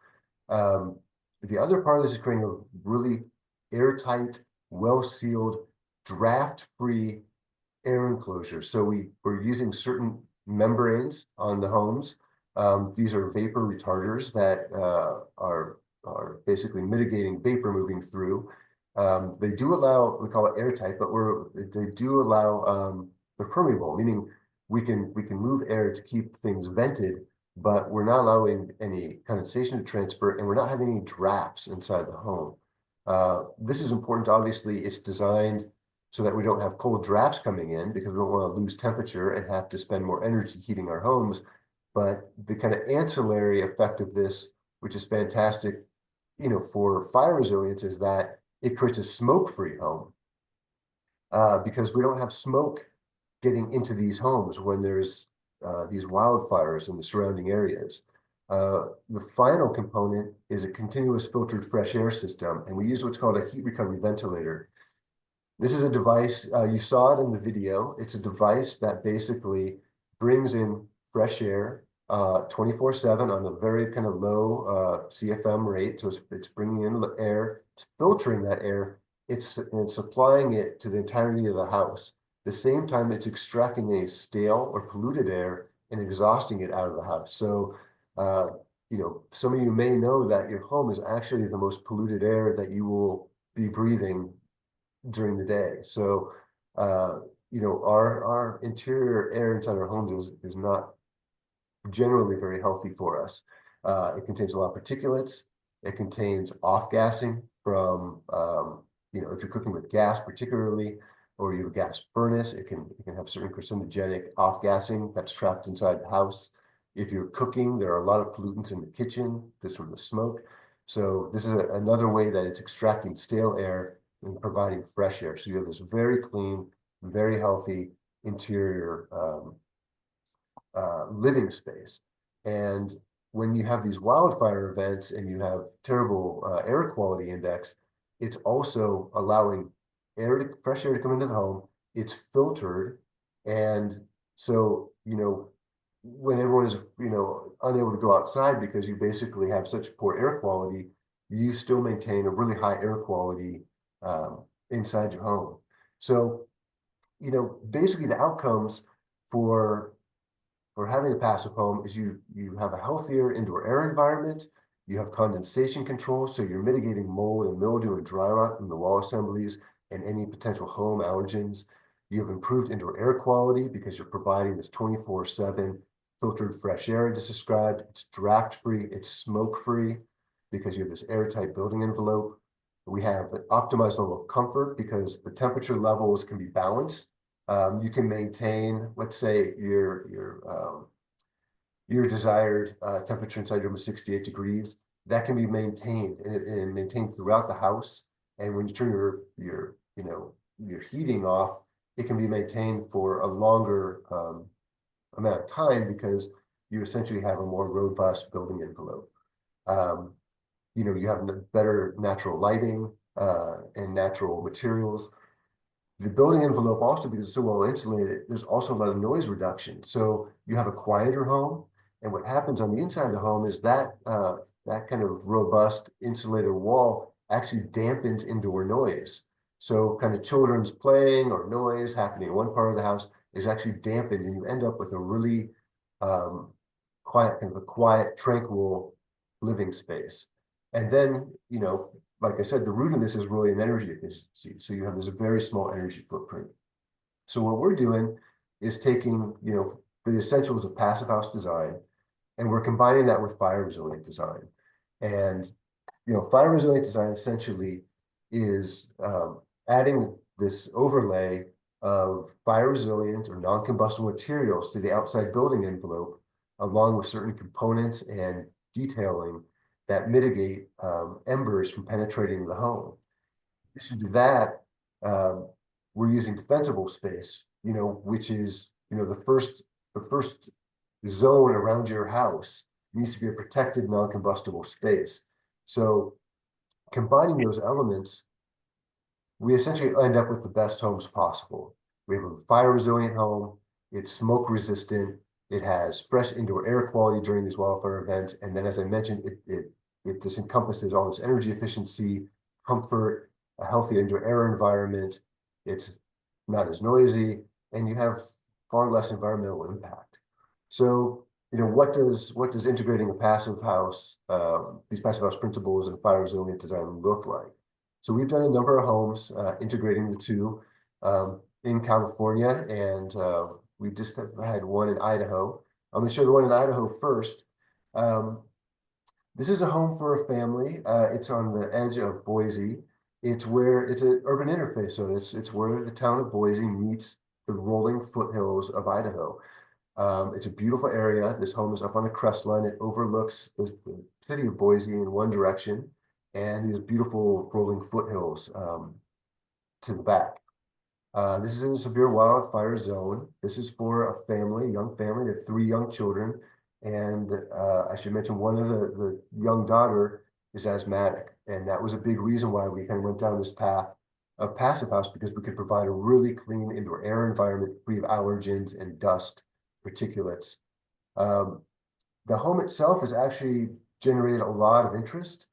[SPEAKER 2] The other part of this is creating a really airtight, well-sealed, draft-free air enclosure. So we're using certain membranes on the homes. These are vapor retarders that are basically mitigating vapor moving through. They do allow, we call it airtight, but they do allow they're permeable, meaning we can move air to keep things vented, but we're not allowing any condensation to transfer, and we're not having any drafts inside the home. This is important. Obviously, it's designed so that we don't have cold drafts coming in, because we don't want to lose temperature and have to spend more energy heating our homes. But the kind of ancillary effect of this, which is fantastic, for fire resilience, is that it creates a smoke-free home, because we don't have smoke getting into these homes when there's these wildfires in the surrounding areas. The final component is a continuous filtered fresh air system, and we use what's called a heat recovery ventilator. This is a device, you saw it in the video. It's a device that basically brings in fresh air 24/7 on a very kind of low CFM rate. So it's bringing in the air, it's filtering that air, it's supplying it to the entirety of the house. The same time, it's extracting any stale or polluted air and exhausting it out of the house. So, some of you may know that your home is actually the most polluted air that you will be breathing during the day. So, our interior air inside our homes is not generally very healthy for us. It contains a lot of particulates. It contains off-gassing from, if you're cooking with gas particularly. or you have a gas furnace, it can have certain carcinogenic off-gassing that's trapped inside the house. If you're cooking, there are a lot of pollutants in the kitchen, this from the smoke. So this is another way that it's extracting stale air and providing fresh air. So you have this very clean, very healthy interior living space. And when you have these wildfire events and you have terrible air quality index, it's also allowing fresh air to come into the home. It's filtered. And so, when everyone is, unable to go outside because you basically have such poor air quality, you still maintain a really high air quality inside your home. So, basically the outcomes for having a passive home is you have a healthier indoor air environment, you have condensation control, so you're mitigating mold and mildew and dry rot in the wall assemblies and any potential home allergens. You have improved indoor air quality because you're providing this 24/7 filtered fresh air I just described. It's draft-free, it's smoke-free because you have this airtight building envelope. We have an optimized level of comfort because the temperature levels can be balanced. You can maintain, let's say, your desired temperature inside your room is 68 degrees. That can be maintained and maintained throughout the house. And when you turn your heating off, it can be maintained for a longer amount of time because you essentially have a more robust building envelope. You have better natural lighting and natural materials. The building envelope also, because it's so well insulated, there's also a lot of noise reduction. So you have a quieter home. And what happens on the inside of the home is that that kind of robust insulated wall actually dampens indoor noise. So kind of children's playing or noise happening in one part of the house is actually dampened, and you end up with a really quiet, tranquil living space. And then, like I said, the root of this is really an energy efficiency. So you have this very small energy footprint. So what we're doing is taking, the essentials of passive house design, and we're combining that with fire resilient design. And, fire resilient design essentially is adding this overlay of fire resilient or non-combustible materials to the outside building envelope, along with certain components and detailing that mitigate embers from penetrating the home. In addition to that, we're using defensible space, which is, the first zone around your house needs to be a protected non-combustible space. So combining those elements, we essentially end up with the best homes possible. We have a fire resilient home, it's smoke resistant, it has fresh indoor air quality during these wildfire events. And then, as I mentioned, it just encompasses all this energy efficiency, comfort, a healthy indoor air environment. It's not as noisy, and you have far less environmental impact. So, what does integrating a passive house, these passive house principles and fire resilient design look like? So we've done a number of homes integrating the two in California, and we just had one in Idaho. I'm going to show the one in Idaho first. This is a home for a family. It's on the edge of Boise. It's an urban interface, so it's where the town of Boise meets the rolling foothills of Idaho. It's a beautiful area. This home is up on a crest line. It overlooks the city of Boise in one direction, and these beautiful rolling foothills to the back. This is in a severe wildfire zone. This is for a family, young family. They have 3 young children. And I should mention one of the young daughter is asthmatic. And that was a big reason why we kind of went down this path of passive house, because we could provide a really clean indoor air environment free of allergens and dust particulates. The home itself has actually generated a lot of interest.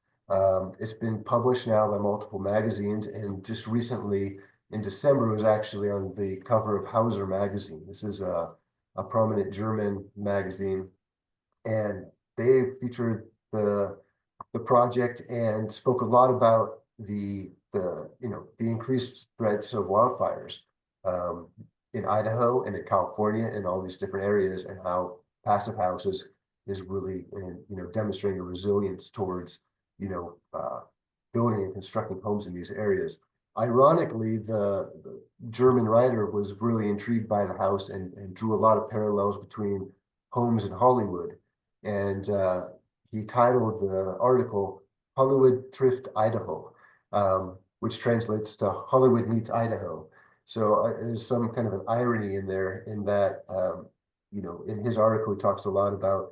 [SPEAKER 2] It's been published now by multiple magazines, and just recently in December it was actually on the cover of Hauser magazine. This is a prominent German magazine, and they featured the project and spoke a lot about the increased threats of wildfires in Idaho and in California and all these different areas, and how passive houses is really demonstrating a resilience towards building and constructing homes in these areas. Ironically, the German writer was really intrigued by the house and drew a lot of parallels between homes in Hollywood. And he titled the article Hollywood Trifft Idaho, which translates to Hollywood meets Idaho. So there's some kind of an irony in there in that, you know, in his article, he talks a lot about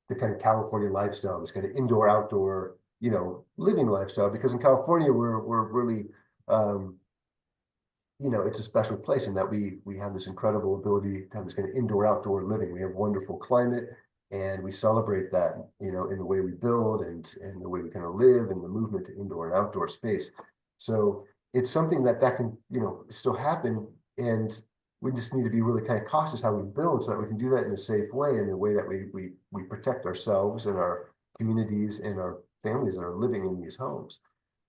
[SPEAKER 2] the kind of California lifestyle, this kind of indoor, outdoor, you know, living lifestyle, because in California, we're really, you know, it's a special place in that we have this incredible ability to have this kind of indoor, outdoor living. We have wonderful climate, and we celebrate that, you know, in the way we build and the way we kind of live and the movement to indoor and outdoor space. So it's something that can, you know, still happen. And we just need to be really kind of cautious how we build so that we can do that in a safe way, in a way that we protect ourselves and our communities and our families that are living in these homes.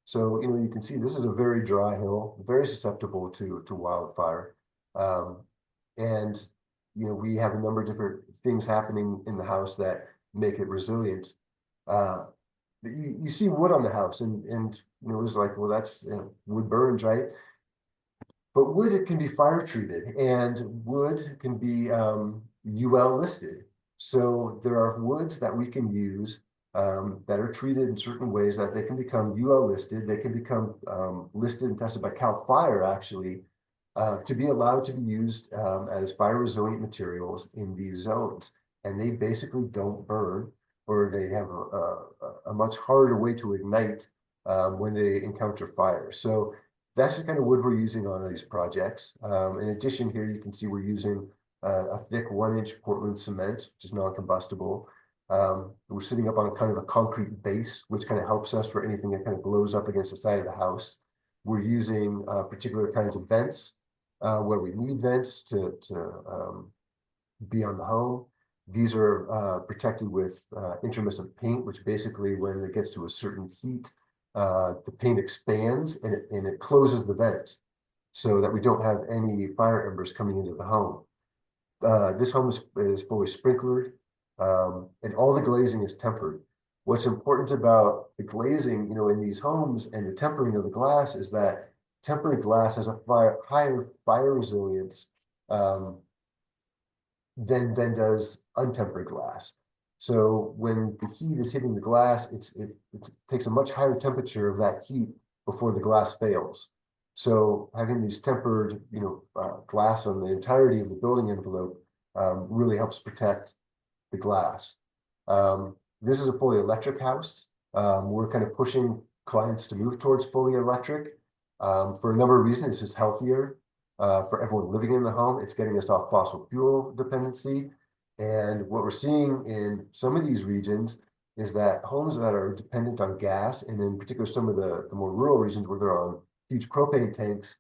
[SPEAKER 2] So, you know, you can see this is a very dry hill, very susceptible to wildfire. And, you know, we have a number of different things happening in the house that make it resilient. You see wood on the house and you know, it was like, well, that's, you know, wood burns, right? But wood, it can be fire treated, and wood can be UL listed. So there are woods that we can use that are treated in certain ways that they can become UL listed. They can become listed and tested by CAL FIRE, actually, to be allowed to be used as fire resilient materials in these zones. And they basically don't burn, or they have a much harder way to ignite when they encounter fire. So that's the kind of wood we're using on these projects. In addition, here you can see we're using a thick 1-inch Portland cement, which is non-combustible. We're sitting up on a kind of a concrete base, which kind of helps us for anything that kind of blows up against the side of the house. We're using particular kinds of vents where we need vents to be on the home. These are protected with intermittent paint, which basically when it gets to a certain heat, the paint expands and it closes the vent so that we don't have any fire embers coming into the home. This home is fully sprinklered, and all the glazing is tempered. What's important about the glazing, you know, in these homes and the tempering of the glass is that tempered glass has a higher fire resilience than does untempered glass. So when the heat is hitting the glass, it takes a much higher temperature of that heat before the glass fails. So having these tempered, you know, glass on the entirety of the building envelope really helps protect the glass. This is a fully electric house. We're kind of pushing clients to move towards fully electric for a number of reasons. This is healthier for everyone living in the home. It's getting us off fossil fuel dependency. And what we're seeing in some of these regions is that homes that are dependent on gas, and in particular some of the more rural regions where they're on huge propane tanks,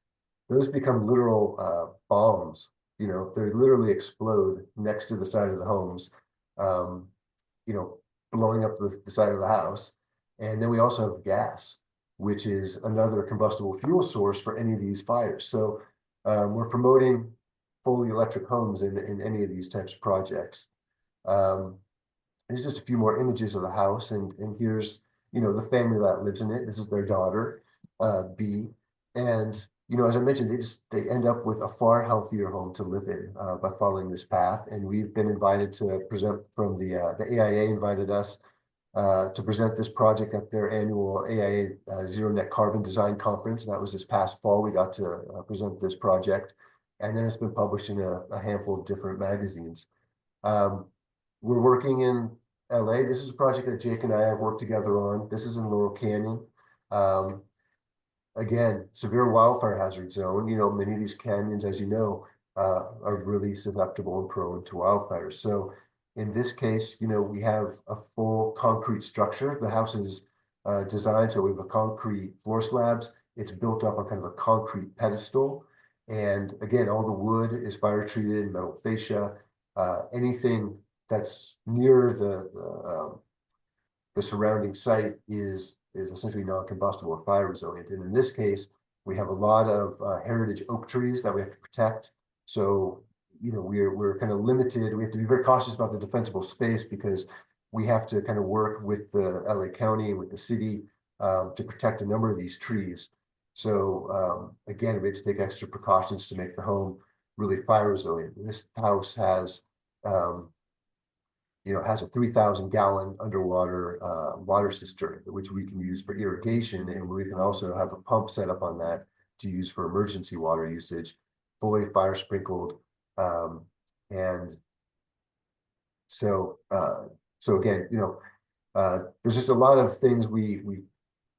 [SPEAKER 2] those become literal bombs. You know, they literally explode next to the side of the homes, you know, blowing up the side of the house. And then we also have gas, which is another combustible fuel source for any of these fires. So we're promoting fully electric homes in any of these types of projects. There's just a few more images of the house, and here's, you know, the family that lives in it. This is their daughter, B, and you know, as I mentioned, they end up with a far healthier home to live in by following this path. And we've been invited to present from the AIA invited us to present this project at their annual AIA Zero Net Carbon Design Conference. That was this past fall. We got to present this project. And then it's been published in a handful of different magazines. We're working in LA. This is a project that Jake and I have worked together on. This is in Laurel Canyon. Again, severe wildfire hazard zone. You know, many of these canyons, as you know, are really susceptible and prone to wildfires. So in this case, you know, we have a full concrete structure. The house is designed so we have a concrete floor slabs. It's built up on kind of a concrete pedestal. And again, all the wood is fire treated, metal fascia. Anything that's near the surrounding site is essentially non-combustible or fire resilient. And in this case, we have a lot of heritage oak trees that we have to protect. So, you know, we're kind of limited. We have to be very cautious about the defensible space because we have to kind of work with the LA County and with the city to protect a number of these trees. So again, we have to take extra precautions to make the home really fire resilient. This house has has a 3,000 gallon underwater water cistern, which we can use for irrigation, and we can also have a pump set up on that to use for emergency water usage, fully fire sprinkled. And so again, there's just a lot of things we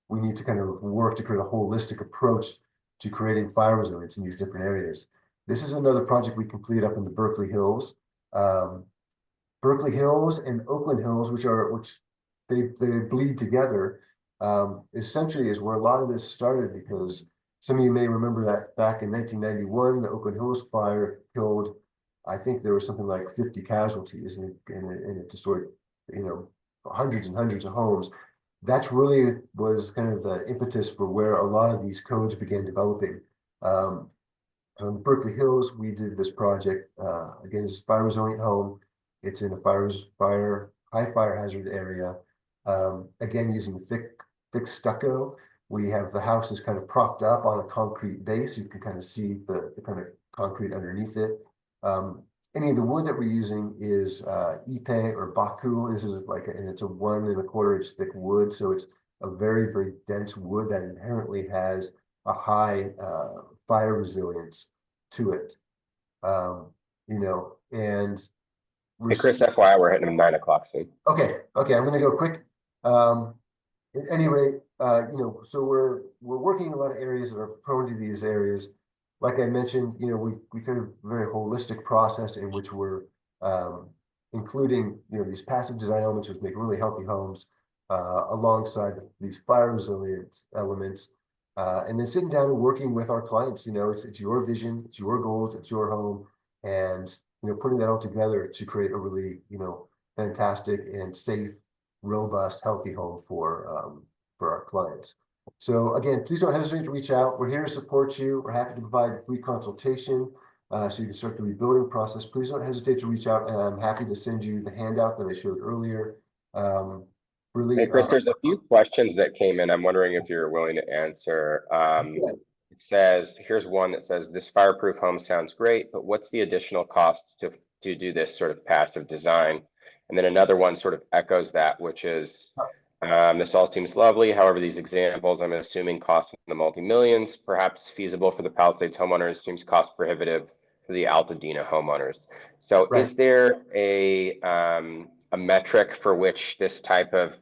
[SPEAKER 2] need to kind of work to create a holistic approach to creating fire resilience in these different areas. This is another project we completed up in the Berkeley Hills. Berkeley Hills and Oakland Hills, which they bleed together, essentially is where a lot of this started, because some of you may remember that back in 1991, the Oakland Hills fire killed, I think there was something like 50 casualties, and it destroyed, hundreds and hundreds of homes. That's really was kind of the impetus for where a lot of these codes began developing. On Berkeley Hills, we did this project, again, it's a fire resilient home. It's in a high fire hazard area. Again, using thick stucco. We have the house is kind of propped up on a concrete base. You can kind of see the kind of concrete underneath it. Any of the wood that we're using is ipe or baku. This is and it's a 1 1/4 inch thick wood. So it's a very, very dense wood that inherently has a high fire resilience to it. And
[SPEAKER 1] Hey, Chris, FYI, we're hitting 9 o'clock soon.
[SPEAKER 2] Okay, I'm going to go quick. At any rate, so we're working in a lot of areas that are prone to these areas. Like I mentioned, we kind of very holistic process in which we're including these passive design elements which make really healthy homes alongside these fire resilient elements, and then sitting down and working with our clients. It's your vision, it's your goals, it's your home, and putting that all together to create a really, fantastic and safe, robust, healthy home for our clients. So again, please don't hesitate to reach out. We're here to support you. We're happy to provide a free consultation so you can start the rebuilding process. Please don't hesitate to reach out, and I'm happy to send you the handout that I showed earlier.
[SPEAKER 1] Hey, Chris, there's a few questions that came in. I'm wondering if you're willing to answer. It says, here's one that says, this fireproof home sounds great, but what's the additional cost to do this sort of passive design? And then another one sort of echoes that, which is, this all seems lovely. However, these examples, I'm assuming, cost in the multi-millions, perhaps feasible for the Palisades homeowners, seems cost prohibitive for the Altadena homeowners. So
[SPEAKER 2] Right.
[SPEAKER 1] Is there a metric for which this type of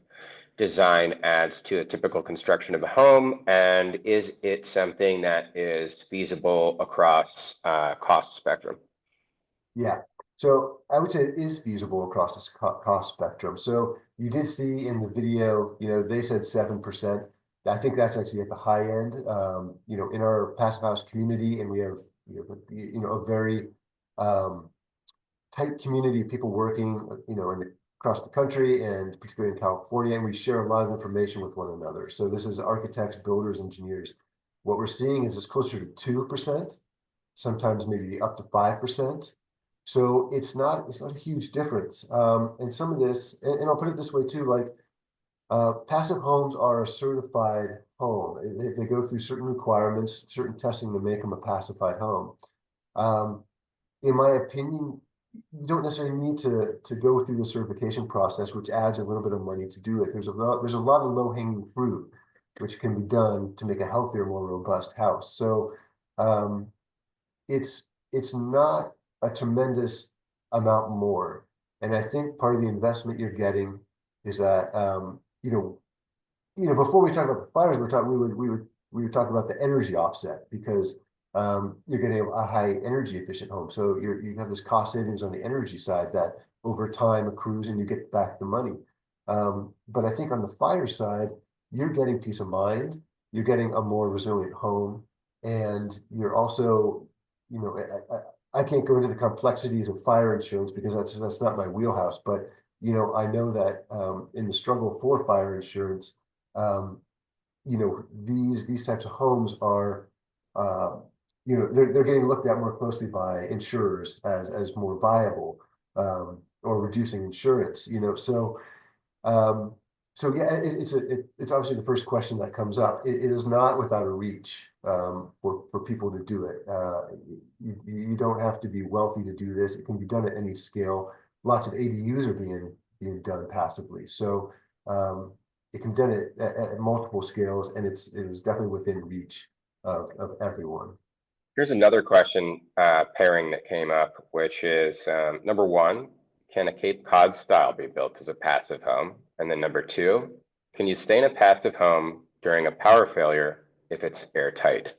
[SPEAKER 1] design adds to a typical construction of a home, and is it something that is feasible across cost spectrum?
[SPEAKER 2] Yeah, so I would say it is feasible across this cost spectrum. So you did see in the video, they said 7%. I think that's actually at the high end. In our passive house community, and we have a very tight community of people working, across the country, and particularly in California, and we share a lot of information with one another. So this is architects, builders, engineers. What we're seeing is it's closer to 2%, sometimes maybe up to 5%. So it's not a huge difference. And some of this, and I'll put it this way too, passive homes are a certified home. They go through certain requirements, certain testing to make them a pacified home. In my opinion, you don't necessarily need to go through the certification process, which adds a little bit of money to do it. There's a lot of low-hanging fruit which can be done to make a healthier, more robust house. So it's not a tremendous amount more. And I think part of the investment you're getting is that before we talk about the fires, we would talk about the energy offset, because you're getting a high energy efficient home. So you have this cost savings on the energy side that over time accrues and you get back the money. But I think on the fire side, you're getting peace of mind, you're getting a more resilient home, and you're also, I can't go into the complexities of fire insurance because that's not my wheelhouse, but I know that in the struggle for fire insurance, these types of homes are they're getting looked at more closely by insurers as more viable, or reducing insurance, so So yeah, it's obviously the first question that comes up. It is not without a reach for people to do it. You don't have to be wealthy to do this. It can be done at any scale. Lots of ADUs are being done passively. So it can be done at multiple scales, and it is definitely within reach of everyone.
[SPEAKER 1] Here's another question pairing that came up, which is number one, can a Cape Cod style be built as a passive home? And then number two, can you stay in a passive home during a power failure if it's airtight?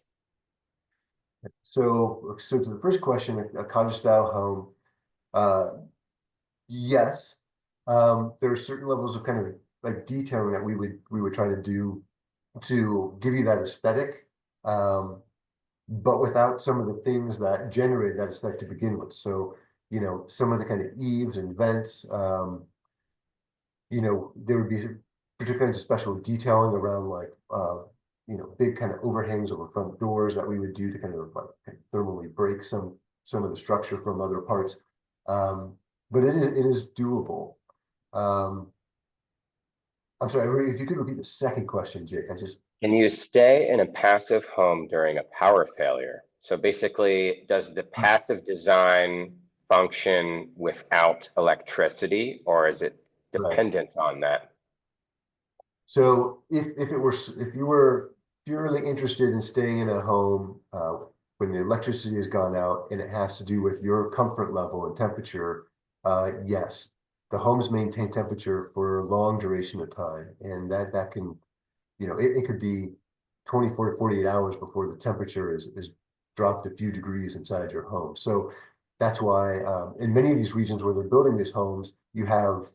[SPEAKER 2] So to the first question, a cottage style home, yes. There are certain levels of kind of like detailing that we would try to do to give you that aesthetic, but without some of the things that generate that aesthetic to begin with. So, you know, some of the kind of eaves and vents, you know, there would be particular kinds of special detailing around like, you know, big kind of overhangs over front doors that we would do to kind of like thermally break some of the structure from other parts. But it is doable. I'm sorry, if you could repeat the second question, Jake.
[SPEAKER 1] Can you stay in a passive home during a power failure? So basically, does the passive design function without electricity, or is it dependent on that?
[SPEAKER 2] So if you were purely interested in staying in a home when the electricity has gone out and it has to do with your comfort level and temperature, yes, the homes maintain temperature for a long duration of time, and that can, you know, it could be 24 to 48 hours before the temperature is dropped a few degrees inside your home. So that's why in many of these regions where they're building these homes, you have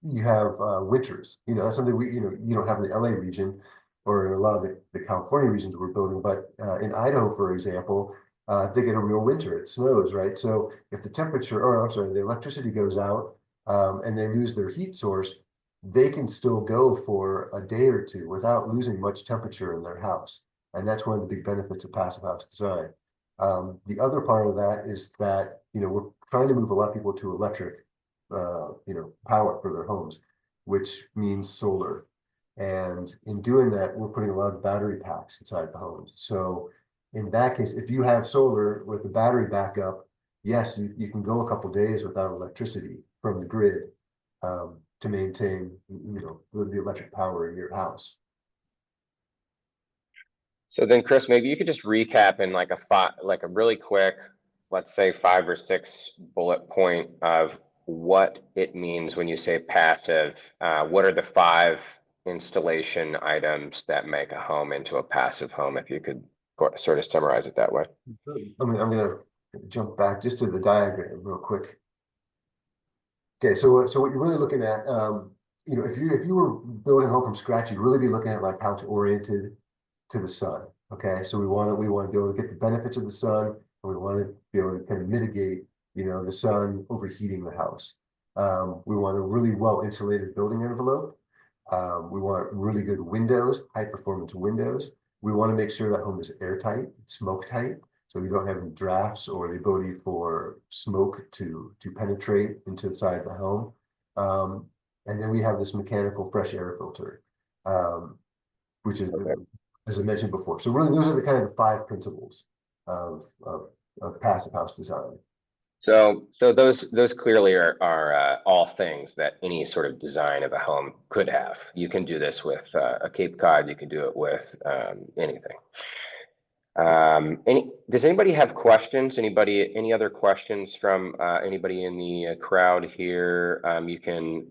[SPEAKER 2] winters. You know, that's something you don't have in the LA region or in a lot of the California regions we're building. But in Idaho, for example, they get a real winter. It snows, right? So if the temperature, or I'm sorry, the electricity goes out and they lose their heat source, they can still go for a day or two without losing much temperature in their house. And that's one of the big benefits of passive house design. The other part of that is that, you know, we're trying to move a lot of people to electric, you know, power for their homes, which means solar. And in doing that, we're putting a lot of battery packs inside the homes. So in that case, if you have solar with a battery backup, yes, you can go a couple days without electricity from the grid to maintain, you know, the electric power in your house.
[SPEAKER 1] So then, Chris, maybe you could just recap in like a really quick, let's say 5 or 6 bullet point of what it means when you say passive. What are the 5 installation items that make a home into a passive home? If you could sort of summarize it that way.
[SPEAKER 2] I mean, I'm gonna jump back just to the diagram real quick. Okay, so what you're really looking at, you know, if you were building a home from scratch, you'd really be looking at like how it's oriented to the sun. Okay, so we want to be able to get the benefits of the sun, and we want to be able to kind of mitigate, you know, the sun overheating the house. We want a really well insulated building envelope. We want really good windows, high performance windows. We want to make sure that home is airtight, smoke tight, so we don't have any drafts or the ability for smoke to penetrate into the side of the home. And then we have this mechanical fresh air filter, which is, as I mentioned before. So really, those are the kind of the 5 principles of passive house design.
[SPEAKER 1] So those clearly are all things that any sort of design of a home could have. You can do this with a Cape Cod. You can do it with anything. Does anybody have questions? Any other questions from anybody in the crowd here? You can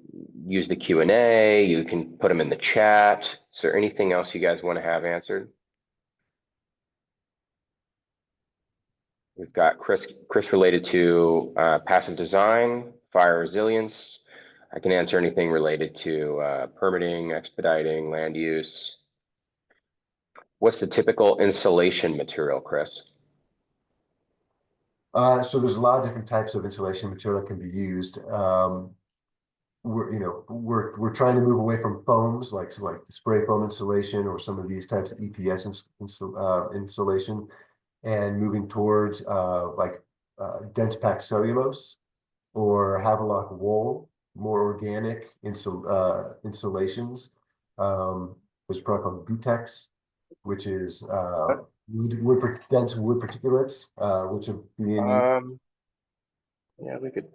[SPEAKER 1] use the Q&A. You can put them in the chat. Is there anything else you guys want to have answered? We've got Chris related to passive design, fire resilience. I can answer anything related to permitting, expediting, land use. What's the typical insulation material, Chris?
[SPEAKER 2] So there's a lot of different types of insulation material that can be used. We're trying to move away from foams like spray foam insulation or some of these types of EPS insulation, and moving towards dense packed cellulose or Havelock wool more organic insulations. There's a product called Butex, which is dense wood particulates, which are being
[SPEAKER 1] Yeah, we could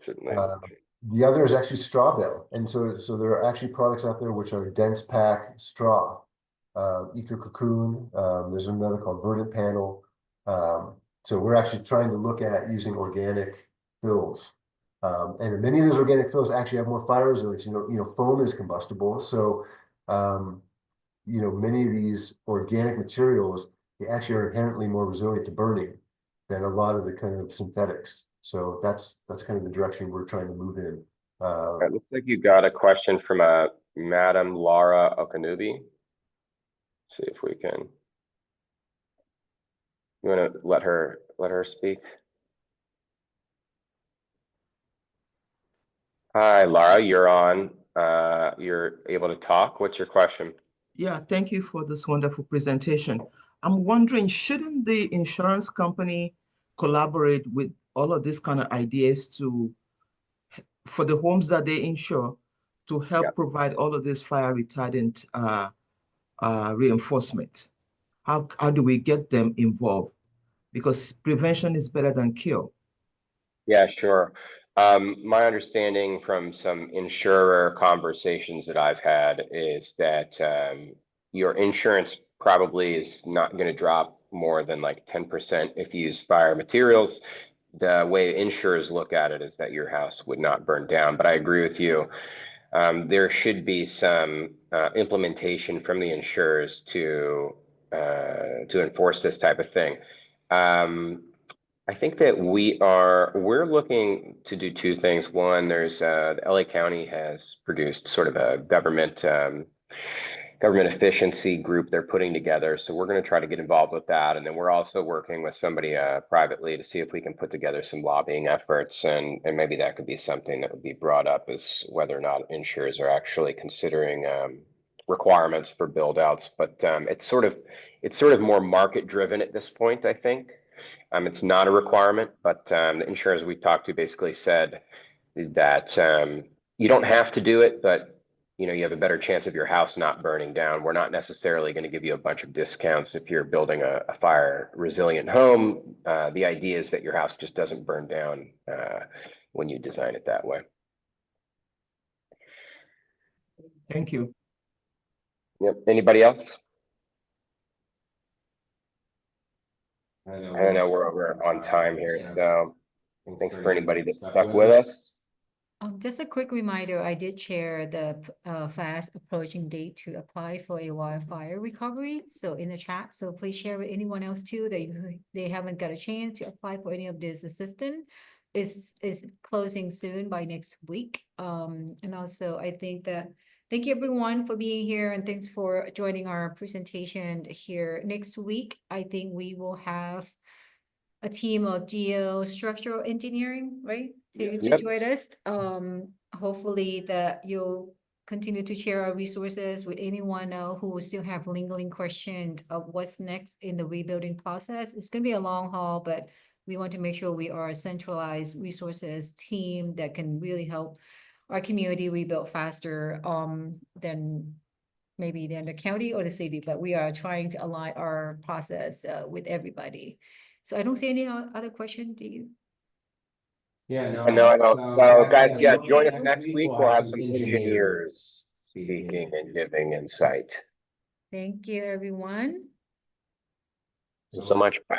[SPEAKER 1] certainly.
[SPEAKER 2] the other is actually straw bale, and so there are actually products out there which are dense pack straw, Eco Cocoon. There's another called Verdant Panel. So we're actually trying to look at using organic fills, and many of those organic fills actually have more fire resilience. Foam is combustible, so many of these organic materials, they actually are inherently more resilient to burning than a lot of the kind of synthetics. So that's kind of the direction we're trying to move in.
[SPEAKER 1] It looks like you got a question from Madam Laura Okanubi. See if we can. You want to let her speak? Hi, Laura, you're on. You're able to talk. What's your question?
[SPEAKER 8] Yeah, thank you for this wonderful presentation. I'm wondering, shouldn't the insurance company collaborate with all of these kind of ideas for the homes that they insure to help provide all of this fire retardant reinforcement? How do we get them involved? Because prevention is better than cure.
[SPEAKER 1] Yeah, sure. My understanding from some insurer conversations that I've had is that your insurance probably is not going to drop more than like 10% if you use fire materials. The way insurers look at it is that your house would not burn down. But I agree with you. There should be some implementation from the insurers to enforce this type of thing. I think that we're looking to do two things. One, there's the LA County has produced sort of a government efficiency group they're putting together. So we're going to try to get involved with that. And then we're also working with somebody privately to see if we can put together some lobbying efforts. And maybe that could be something that would be brought up as whether or not insurers are actually considering requirements for build outs. But it's sort of more market driven at this point, I think. It's not a requirement, but the insurers we talked to basically said that you don't have to do it, but you have a better chance of your house not burning down. We're not necessarily going to give you a bunch of discounts if you're building a fire resilient home. The idea is that your house just doesn't burn down when you design it that way.
[SPEAKER 8] Thank you.
[SPEAKER 1] Yep. Anybody else? I know we're over on time here, so thanks for anybody that stuck with us.
[SPEAKER 9] Just a quick reminder, I did share the fast approaching date to apply for a wildfire recovery. So in the chat, so please share with anyone else too that they haven't got a chance to apply for any of this assistance. Is closing soon by next week. And also I think that thank you everyone for being here and thanks for joining our presentation here. Next week, I think we will have a team of geostructural engineering, right? To join us. Hopefully that you'll continue to share our resources with anyone who still have lingering questions of what's next in the rebuilding process. It's going to be a long haul, but we want to make sure we are a centralized resources team that can really help our community rebuild faster than the county or the city, but we are trying to align our process with everybody. So I don't see any other question. Do you?
[SPEAKER 10] Yeah, no,
[SPEAKER 1] I know. So guys, join us
[SPEAKER 10] next
[SPEAKER 1] next week. We'll have some engineers speaking and giving insight.
[SPEAKER 9] Thank you, everyone.
[SPEAKER 1] Thanks so much. Bye.